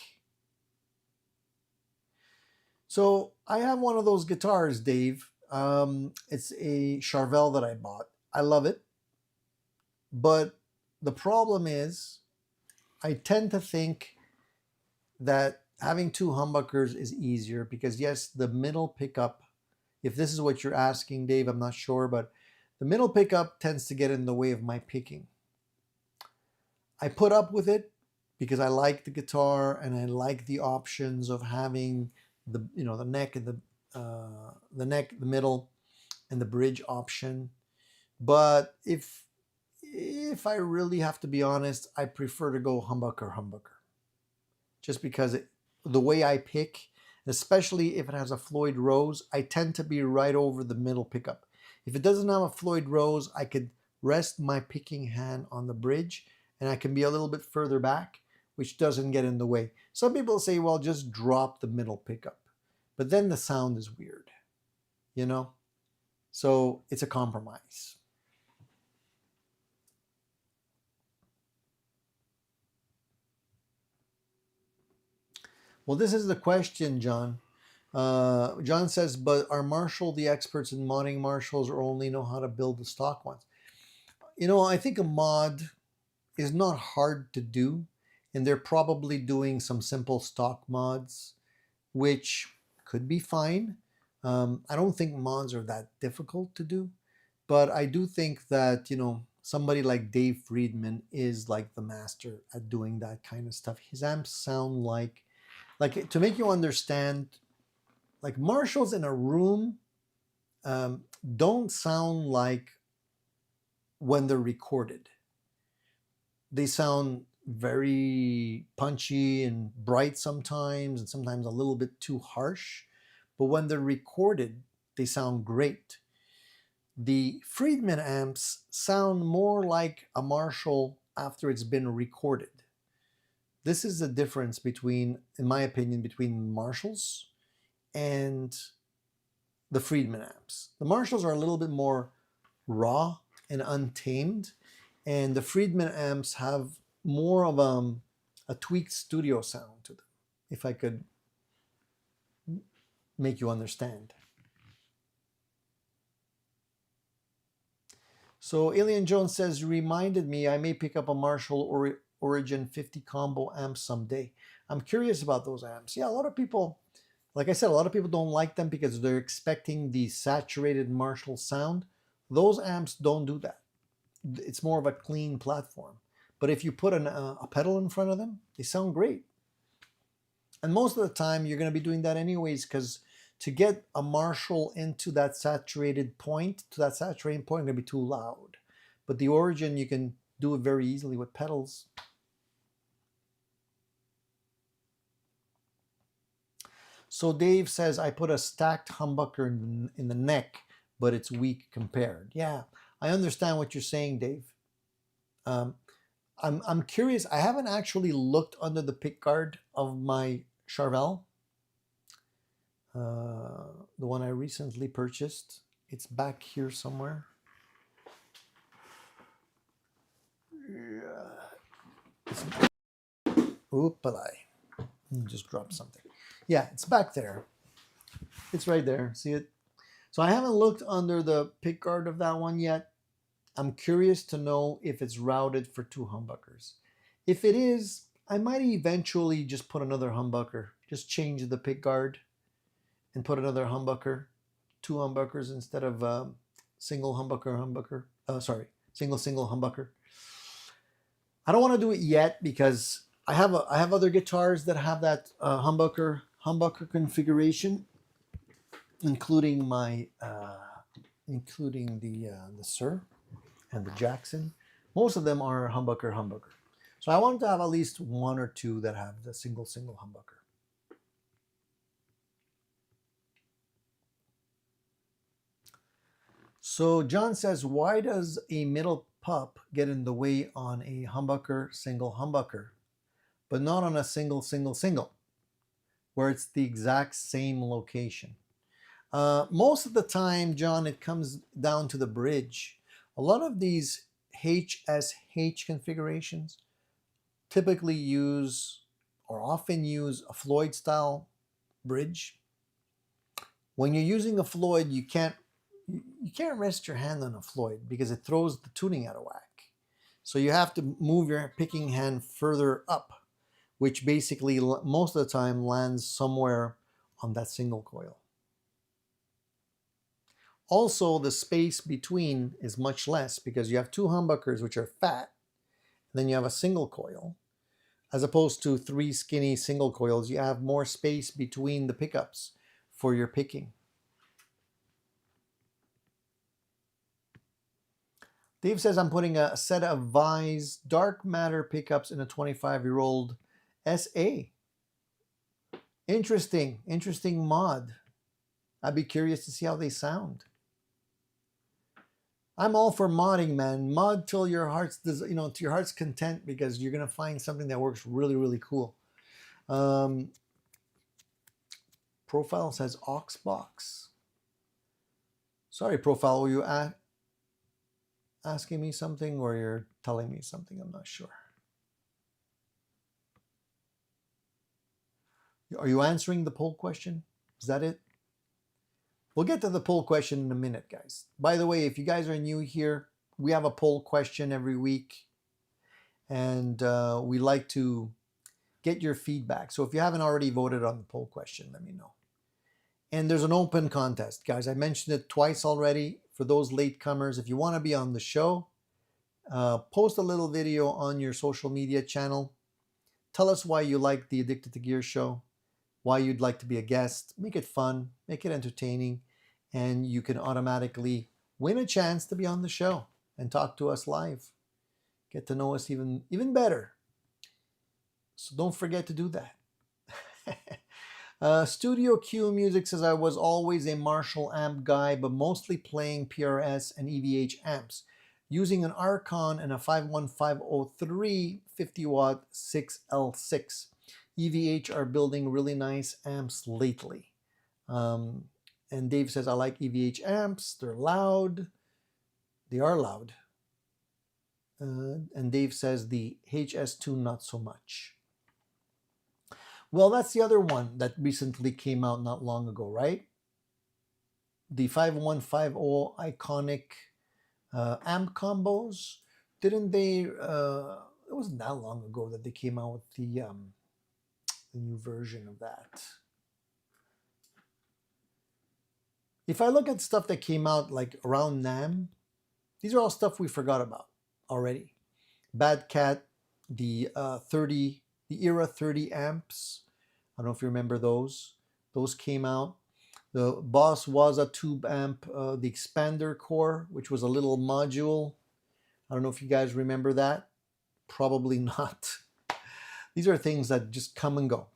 So I have one of those guitars, Dave. It's a Charvel that I bought. I love it. But the problem is, I tend to think that having two humbuckers is easier because, yes, the middle pickup, if this is what you're asking, Dave, I'm not sure, but the middle pickup tends to get in the way of my picking. I put up with it because I like the guitar and I like the options of having the neck and the neck, the middle, and the bridge option. But if I really have to be honest, I prefer to go humbucker, just because the way I pick, especially if it has a Floyd Rose, I tend to be right over the middle pickup. If it doesn't have a Floyd Rose, I could rest my picking hand on the bridge and I can be a little bit further back, which doesn't get in the way. Some people say, well, just drop the middle pickup. But then the sound is weird, So it's a compromise. Well, this is the question, John. John says, but are Marshall the experts in modding Marshalls or only know how to build the stock ones? I think a mod is not hard to do, and they're probably doing some simple stock mods, which could be fine. I don't think mods are that difficult to do, but I do think that, somebody like Dave Friedman is like the master at doing that kind of stuff. His amps sound like to make you understand, like Marshalls in a room don't sound like when they're recorded. They sound very punchy and bright sometimes, and sometimes a little bit too harsh. But when they're recorded, they sound great. The Friedman amps sound more like a Marshall after it's been recorded. This is the difference between, in my opinion, between Marshalls and the Friedman amps. The Marshalls are a little bit more raw and untamed, and the Friedman amps have more of a tweaked studio sound to them, if I could make you understand. So Alien Jones says, reminded me I may pick up a Marshall Origin 50 combo amp someday. I'm curious about those amps. Yeah, a lot of people, like I said, a lot of people don't like them because they're expecting the saturated Marshall sound. Those amps don't do that. It's more of a clean platform. But if you put a pedal in front of them, they sound great. And most of the time, you're going to be doing that anyways, because to get a Marshall into that saturated point, it's going to be too loud. But the Origin, you can do it very easily with pedals. So Dave says, I put a stacked humbucker in the neck, but it's weak compared. Yeah, I understand what you're saying, Dave. I'm curious. I haven't actually looked under the pickguard of my Charvel, the one I recently purchased. It's back here somewhere. Oopalai. Just dropped something. Yeah, it's back there. It's right there. See it? So I haven't looked under the pickguard of that one yet. I'm curious to know if it's routed for 2 humbuckers. If it is, I might eventually just put another humbucker. Just change the pickguard and put another humbucker, 2 humbuckers instead of single humbucker. Single humbucker. I don't want to do it yet because I have other guitars that have that humbucker configuration, including my including the Sir and the Jackson. Most of them are humbucker. So I want to have at least 1 or 2 that have the single humbucker. So John says, why does a middle pup get in the way on a humbucker, single humbucker, but not on a single, where it's the exact same location? Most of the time, John, it comes down to the bridge. A lot of these HSH configurations typically use or often use a Floyd style bridge. When you're using a Floyd, you can't rest your hand on a Floyd because it throws the tuning out of whack. So you have to move your picking hand further up, which basically most of the time lands somewhere on that single coil. Also, the space between is much less because you have 2 humbuckers which are fat, and then you have a single coil. As opposed to 3 skinny single coils, you have more space between the pickups for your picking. Dave says, I'm putting a set of Vise dark matter pickups in a 25-year-old SA. Interesting mod. I'd be curious to see how they sound. I'm all for modding, man. Mod till your heart's, to your heart's content, because you're gonna find something that works really, really cool. Profile says aux box. Sorry, Profile, were you asking me something or you're telling me something? I'm not sure. Are you answering the poll question? Is that it? We'll get to the poll question in a minute, guys. By the way, if you guys are new here, we have a poll question every week, and we like to get your feedback. So if you haven't already voted on the poll question, let me know. And there's an open contest, guys. I mentioned it twice already. For those latecomers, if you want to be on the show, post a little video on your social media channel. Tell us why you like the Addicted to Gear show, why you'd like to be a guest. Make it fun, make it entertaining, and you can automatically win a chance to be on the show and talk to us live. Get to know us even better. So don't forget to do that. Studio Q Music says, I was always a Marshall amp guy, but mostly playing PRS and EVH amps, using an Archon and a 51503 50-watt 6L6. EVH are building really nice amps lately. And Dave says, I like EVH amps. They're loud. They are loud. And Dave says the HS2 not so much. Well, that's the other one that recently came out not long ago, right? The 5150 iconic amp combos. Didn't they? It wasn't that long ago that they came out with the new version of that. If I look at stuff that came out like around NAMM, these are all stuff we forgot about already. Bad Cat, the Era 30 amps. I don't know if you remember those. Those came out. The Boss Waza tube amp, the expander core, which was a little module. I don't know if you guys remember that. Probably not. These are things that just come and go.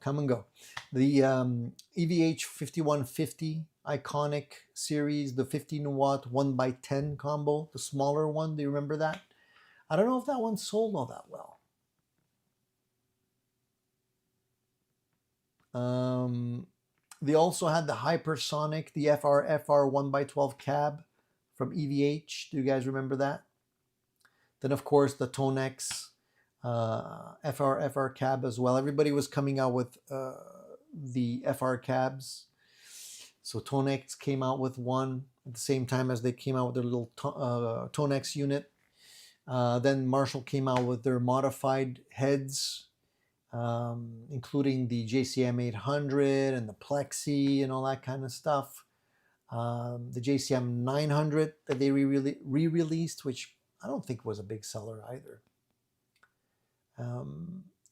The EVH 5150 iconic series, the 15-watt 1x10 combo, the smaller one. Do you remember that? I don't know if that one sold all that well. They also had the Hypersonic, the FR 1x12 cab from EVH. Do you guys remember that? Then, of course, the Tonex FR cab as well. Everybody was coming out with the FR cabs. So Tonex came out with one at the same time as they came out with their little Tonex unit. Then Marshall came out with their modified heads, including the JCM 800 and the Plexi and all that kind of stuff. The JCM 900 that they re-released, which I don't think was a big seller either.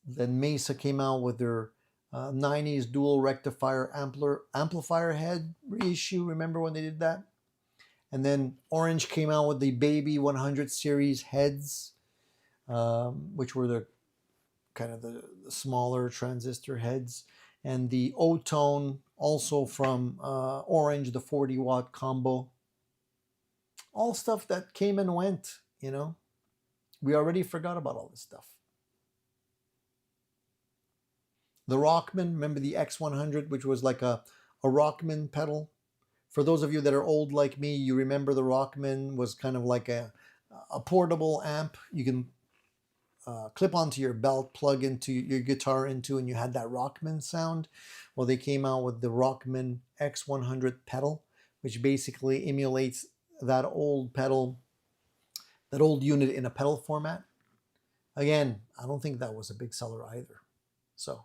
Then Mesa came out with their 90s dual rectifier amplifier head reissue. Remember when they did that? And then Orange came out with the Baby 100 series heads, which were the kind of the smaller transistor heads. And the O-Tone, also from Orange, the 40-watt combo. All stuff that came and went, you know. We already forgot about all this stuff. The Rockman, remember the X100, which was like a Rockman pedal? For those of you that are old like me, you remember the Rockman was kind of like a portable amp you can clip onto your belt, plug into your guitar into, and you had that Rockman sound. Well, they came out with the Rockman X100 pedal, which basically emulates that old pedal, that old unit in a pedal format. Again, I don't think that was a big seller either. So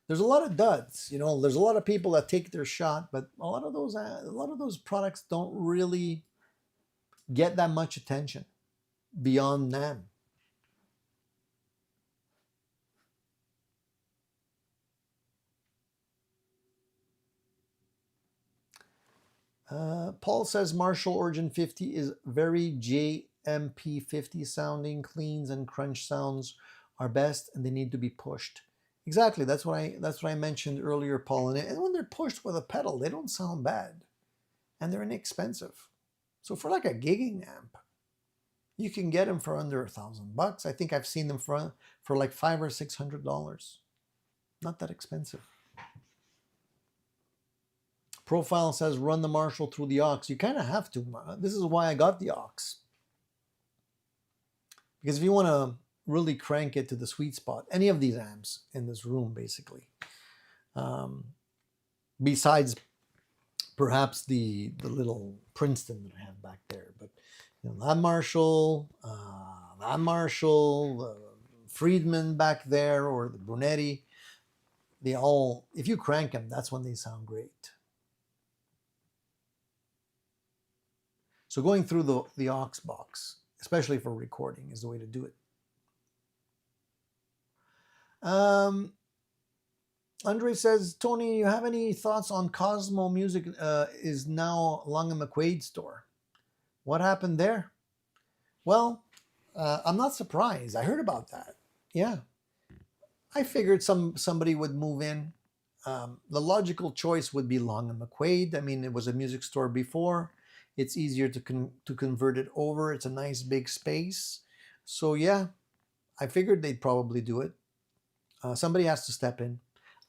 there's a lot of duds, you know. There's a lot of people that take their shot, but a lot of those products don't really get that much attention beyond NAMM. Paul says Marshall Origin 50 is very JMP 50 sounding. Cleans and crunch sounds are best, and they need to be pushed. Exactly. That's what I mentioned earlier, Paul. And when they're pushed with a pedal, they don't sound bad, and they're inexpensive. So for like a gigging amp, you can get them for under $1,000. I think I've seen them for like $500 or $600. Not that expensive. Profile says run the Marshall through the aux. You kind of have to. This is why I got the aux. Because if you want to really crank it to the sweet spot, any of these amps in this room, basically, besides perhaps the little Princeton that I have back there, but you know, that Marshall, the Friedman back there, or the Brunetti, they all, if you crank them, that's when they sound great. So going through the aux box, especially for recording, is the way to do it. Andre says, Tony, you have any thoughts on Cosmo Music is now Long and McQuaid store? What happened there? Well, I'm not surprised. I heard about that. Yeah, I figured somebody would move in. The logical choice would be Long and McQuaid. I mean, it was a music store before. It's easier to convert it over. It's a nice big space. So yeah, I figured they'd probably do it. Somebody has to step in.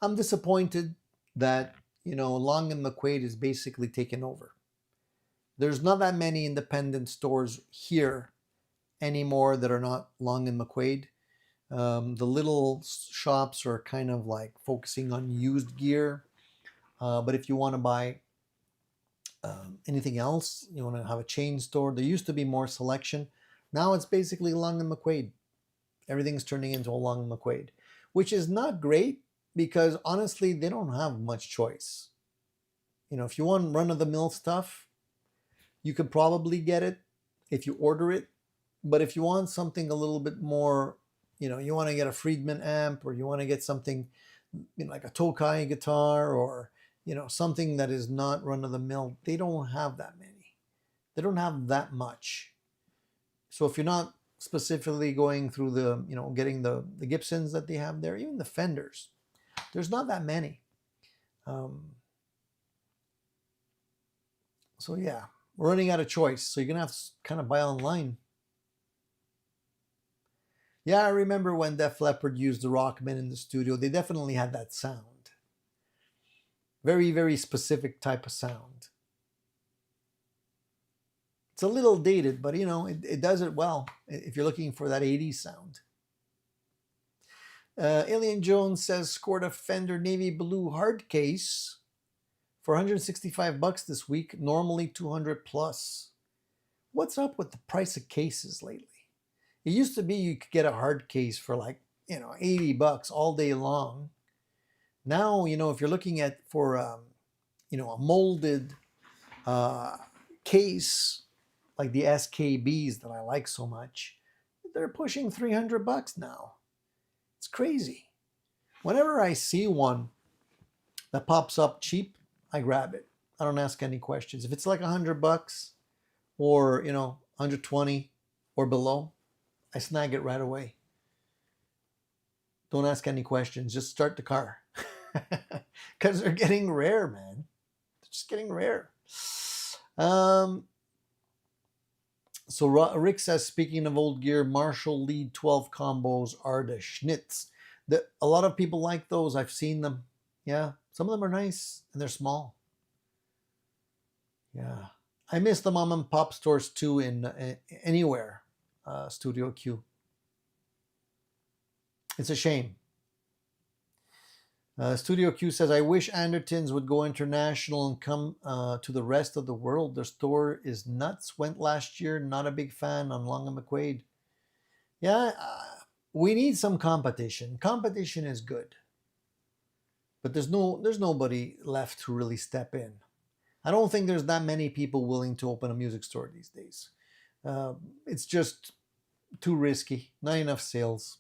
I'm disappointed that, Long and McQuaid is basically taken over. There's not that many independent stores here anymore that are not Long and McQuaid. The little shops are kind of like focusing on used gear. But if you want to buy anything else, you want to have a chain store, there used to be more selection. Now it's basically Long and McQuaid. Everything's turning into a Long and McQuaid, which is not great because honestly, they don't have much choice. If you want run-of-the-mill stuff, you could probably get it if you order it. But if you want something a little bit more, you want to get a Friedman amp, or you want to get something like a Tokai guitar, or something that is not run-of-the-mill, they don't have that many. They don't have that much. So if you're not specifically going through the, getting the Gibsons that they have there, even the Fenders, there's not that many. So yeah, we're running out of choice. So you're gonna have to kind of buy online. Yeah, I remember when Def Leppard used the Rockman in the studio. They definitely had that sound. Very, very specific type of sound. It's a little dated, but it does it well if you're looking for that 80s sound. Alien Jones says, scored a Fender navy blue hard case for $165 this week, normally 200 plus. What's up with the price of cases lately? It used to be you could get a hard case for like, $80 all day long. Now, if you're looking at for, a molded case like the SKBs that I like so much, they're pushing $300 now. It's crazy. Whenever I see one that pops up cheap, I grab it. I don't ask any questions. If it's like $100 or, 120 or below, I snag it right away. Don't ask any questions. Just start the car. Because they're getting rare, man. They're just getting rare. So Rick says, speaking of old gear, Marshall Lead 12 combos are the schnitz. A lot of people like those. I've seen them. Yeah, some of them are nice and they're small. Yeah, I miss the mom and pop stores too in anywhere. Studio Q. It's a shame. Studio Q says, I wish Andertons would go international and come to the rest of the world. Their store is nuts. Went last year. Not a big fan on Long and McQuaid. Yeah, we need some competition. Competition is good. But there's nobody left to really step in. I don't think there's that many people willing to open a music store these days. It's just too risky. Not enough sales.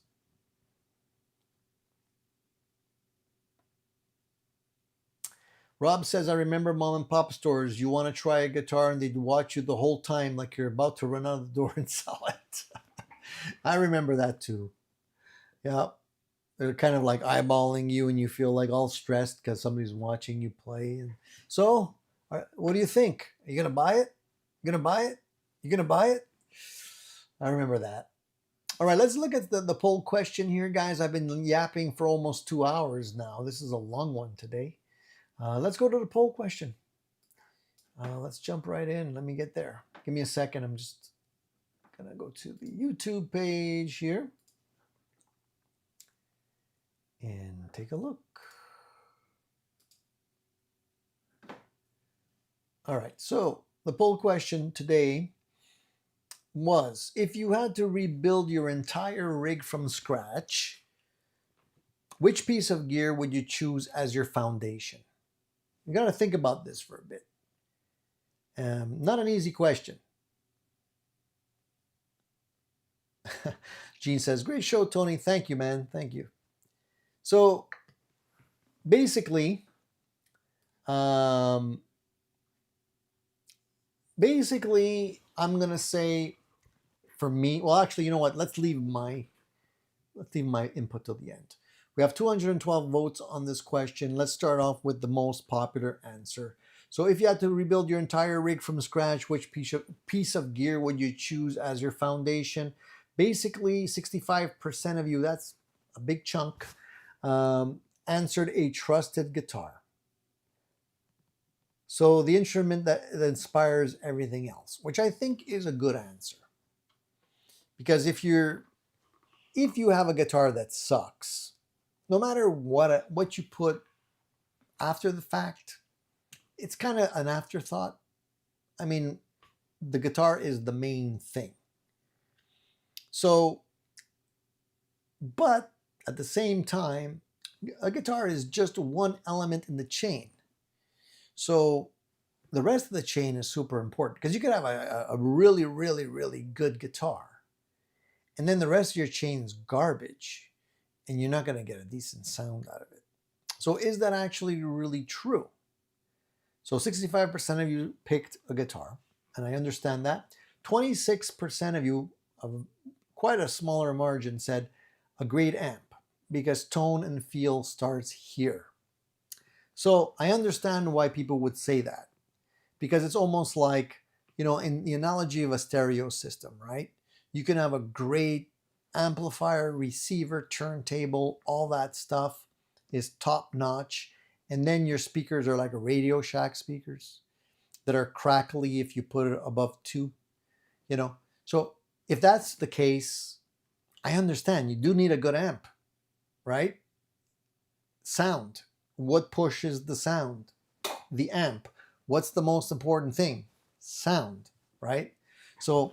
Rob says, I remember mom and pop stores. You want to try a guitar and they'd watch you the whole time like you're about to run out of the door and sell it. I remember that too. Yeah. They're kind of like eyeballing you and you feel like all stressed because somebody's watching you play. And so, what do you think? Are you going to buy it? You going to buy it? You going to buy it? I remember that. All right, let's look at the poll question here, guys. I've been yapping for almost 2 hours now. This is a long one today. Let's go to the poll question. Let's jump right in. Let me get there. Give me a second. I'm just going to go to the YouTube page here and take a look. All right, so the poll question today was, if you had to rebuild your entire rig from scratch, which piece of gear would you choose as your foundation? You got to think about this for a bit. Not an easy question. Gene says, great show, Tony. Thank you, man. Thank you. So basically, um, I'm gonna say for me. Well, actually, you know what? Let's leave my input till the end. We have 212 votes on this question. Let's start off with the most popular answer. So if you had to rebuild your entire rig from scratch, which piece of gear would you choose as your foundation? Basically, 65% of you, that's a big chunk, answered a trusted guitar. So the instrument that inspires everything else, which I think is a good answer. Because if you have a guitar that sucks, no matter what you put after the fact, it's kind of an afterthought. I mean, the guitar is the main thing. So, but at the same time, a guitar is just one element in the chain. So the rest of the chain is super important, because you could have a really, really, really good guitar, and then the rest of your chain's garbage, and you're not going to get a decent sound out of it. So is that actually really true? So 65% of you picked a guitar, and I understand that. 26% of you, of quite a smaller margin, said a great amp, because tone and feel starts here. So I understand why people would say that, because it's almost like, you know, in the analogy of a stereo system, right? You can have a great amplifier, receiver, turntable, all that stuff is top notch. And then your speakers are like Radio Shack speakers that are crackly if you put it above 2, you know. So if that's the case, I understand you do need a good amp, right? Sound. What pushes the sound? The amp. What's the most important thing? Sound, right? So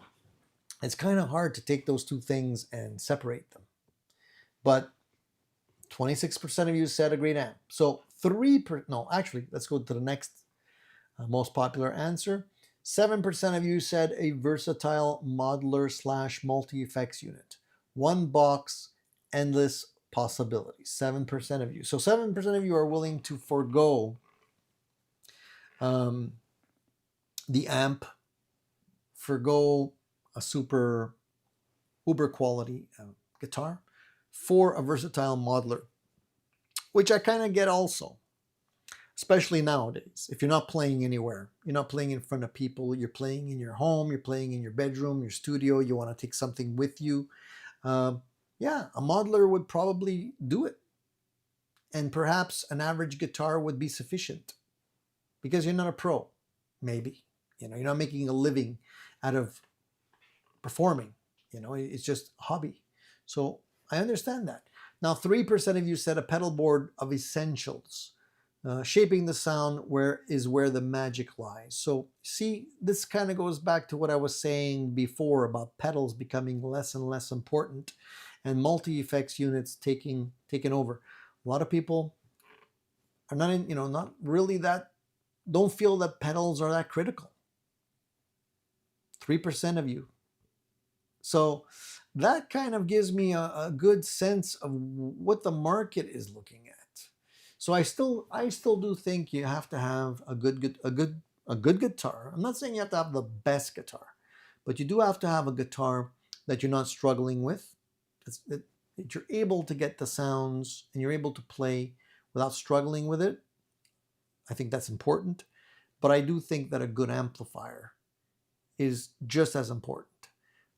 it's kind of hard to take those two things and separate them. But 26% of you said a great amp. So let's go to the next most popular answer. 7% of you said a versatile modular / multi-effects unit. One box, endless possibilities. 7% of you. So 7% of you are willing to forego the amp, forgo a super uber quality guitar for a versatile modular, which I kind of get also, especially nowadays. If you're not playing anywhere, you're not playing in front of people, you're playing in your home, you're playing in your bedroom, your studio, you want to take something with you. Yeah, a modular would probably do it. And perhaps an average guitar would be sufficient, because you're not a pro, maybe. You know, you're not making a living out of performing. You know, it's just a hobby. So I understand that. Now, 3% of you said a pedal board of essentials. Shaping the sound where the magic lies. So see, this kind of goes back to what I was saying before about pedals becoming less and less important and multi-effects units taking over. A lot of people are not really that, don't feel that pedals are that critical. 3% of you. So that kind of gives me a good sense of what the market is looking at. So I still do think you have to have a good guitar. I'm not saying you have to have the best guitar, but you do have to have a guitar that you're not struggling with, that you're able to get the sounds and you're able to play without struggling with it. I think that's important. But I do think that a good amplifier is just as important.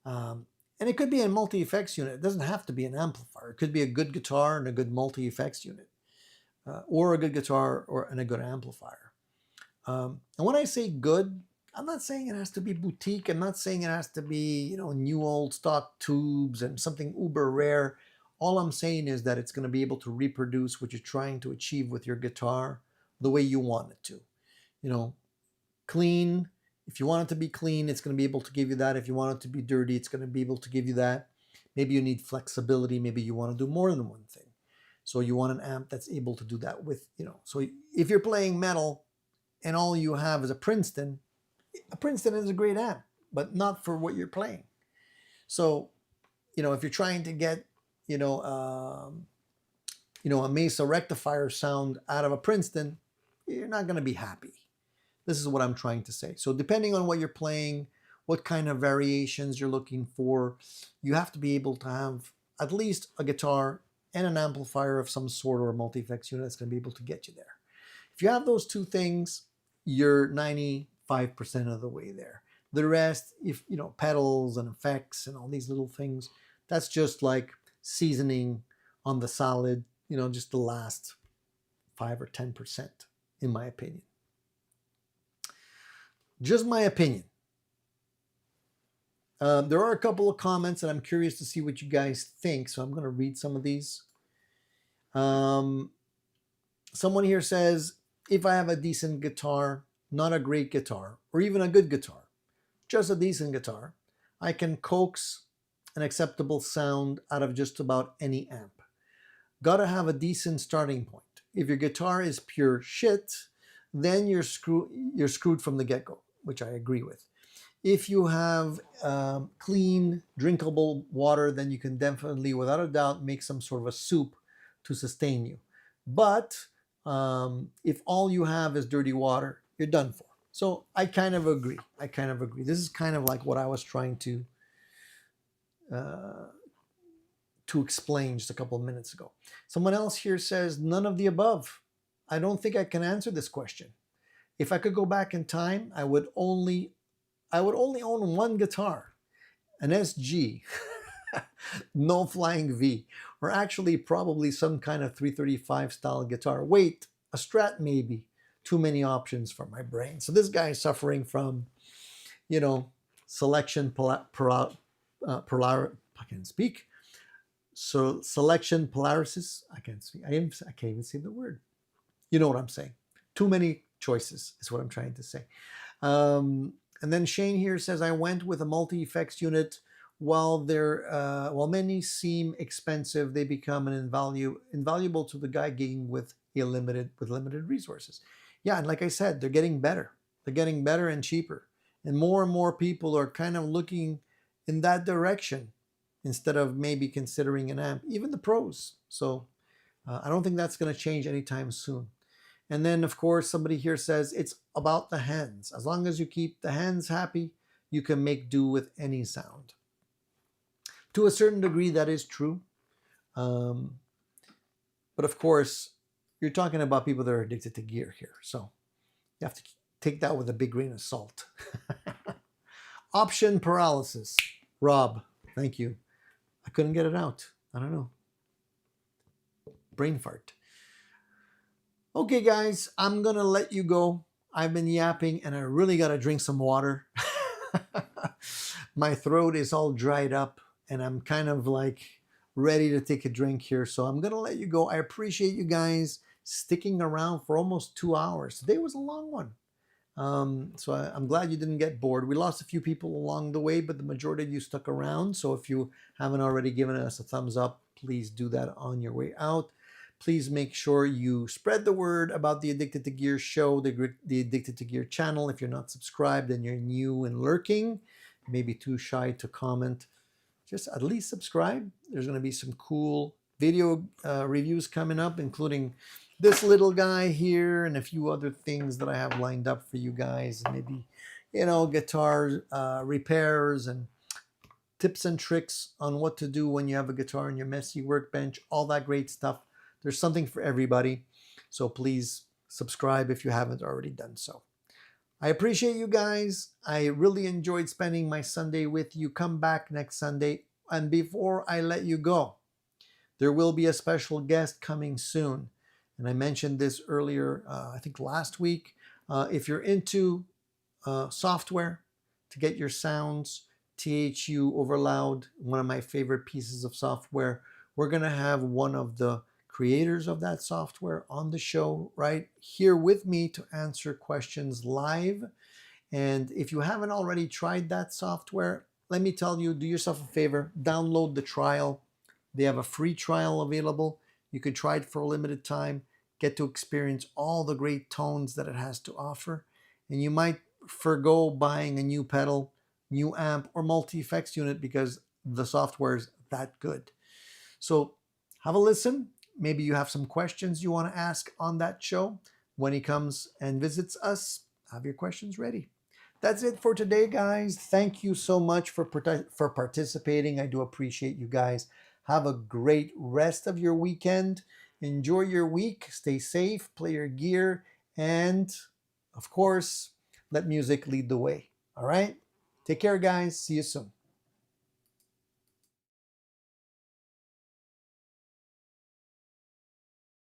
And it could be a multi-effects unit. It doesn't have to be an amplifier. It could be a good guitar and a good multi-effects unit, or a good guitar and a good amplifier. And when I say good, I'm not saying it has to be boutique. I'm not saying it has to be, new old stock tubes and something uber rare. All I'm saying is that it's going to be able to reproduce what you're trying to achieve with your guitar the way you want it to. Clean. If you want it to be clean, it's going to be able to give you that. If you want it to be dirty, it's going to be able to give you that. Maybe you need flexibility. Maybe you want to do more than one thing. So you want an amp that's able to do that with, So if you're playing metal and all you have is a Princeton is a great amp, but not for what you're playing. So, if you're trying to get, a Mesa rectifier sound out of a Princeton, you're not going to be happy. This is what I'm trying to say. So depending on what you're playing, what kind of variations you're looking for, you have to be able to have at least a guitar and an amplifier of some sort, or a multi-effects unit that's going to be able to get you there. If you have those two things, you're 95% of the way there. The rest, if pedals and effects and all these little things, that's just like seasoning on the salad, just the last 5 or 10%, in my opinion. Just my opinion. There are a couple of comments, and I'm curious to see what you guys think, so I'm going to read some of these. Someone here says, if I have a decent guitar, not a great guitar, or even a good guitar, just a decent guitar, I can coax an acceptable sound out of just about any amp. Gotta have a decent starting point. If your guitar is pure shit, then you're screwed from the get-go, which I agree with. If you have clean, drinkable water, then you can definitely, without a doubt, make some sort of a soup to sustain you. But if all you have is dirty water, you're done for. So I kind of agree. This is kind of like what I was trying to explain just a couple of minutes ago. Someone else here says, none of the above. I don't think I can answer this question. If I could go back in time, I would only own one guitar, an SG, no flying V, or actually probably some kind of 335 style guitar. Wait, a Strat maybe. Too many options for my brain. So this guy is suffering from, selection I can't speak. So selection paralysis. I can't speak. I can't even say the word. You know what I'm saying. Too many choices is what I'm trying to say. And then Shane here says, I went with a multi-effects unit. While many seem expensive, they become invaluable to the guy gigging with limited resources. Yeah, and like I said, they're getting better. They're getting better and cheaper. And more people are kind of looking in that direction instead of maybe considering an amp, even the pros. So I don't think that's going to change anytime soon. And then, of course, somebody here says it's about the hands. As long as you keep the hands happy, you can make do with any sound. To a certain degree, that is true. But of course, you're talking about people that are addicted to gear here. So you have to take that with a big grain of salt. Option paralysis. Rob, thank you. I couldn't get it out. I don't know. Brain fart. Okay, guys, I'm going to let you go. I've been yapping and I really got to drink some water. My throat is all dried up and I'm kind of like ready to take a drink here. So I'm going to let you go. I appreciate you guys sticking around for almost 2 hours. Today was a long one. So I'm glad you didn't get bored. We lost a few people along the way, but the majority of you stuck around. So if you haven't already given us a thumbs up, please do that on your way out. Please make sure you spread the word about the Addicted to Gear show, the Addicted to Gear channel. If you're not subscribed and you're new and lurking, maybe too shy to comment, just at least subscribe. There's going to be some cool video reviews coming up, including this little guy here and a few other things that I have lined up for you guys. Maybe, guitar repairs and tips and tricks on what to do when you have a guitar in your messy workbench, all that great stuff. There's something for everybody. So please subscribe if you haven't already done so. I appreciate you guys. I really enjoyed spending my Sunday with you. Come back next Sunday. And before I let you go, there will be a special guest coming soon. And I mentioned this earlier, I think last week. If you're into software to get your sounds, THU Overloud, one of my favorite pieces of software, we're going to have one of the creators of that software on the show right here with me to answer questions live. And if you haven't already tried that software, let me tell you, do yourself a favor, download the trial. They have a free trial available. You can try it for a limited time, get to experience all the great tones that it has to offer. And you might forgo buying a new pedal, new amp, or multi-effects unit because the software is that good. So have a listen. maybe you have some questions you want to ask on that show when he comes and visits us. Have your questions ready. That's it for today, guys. Thank you so much for participating. I do appreciate you guys. Have a great rest of your weekend. Enjoy your week. Stay safe. Play your gear. And of course, let music lead the way. All right? Take care, guys. See you soon.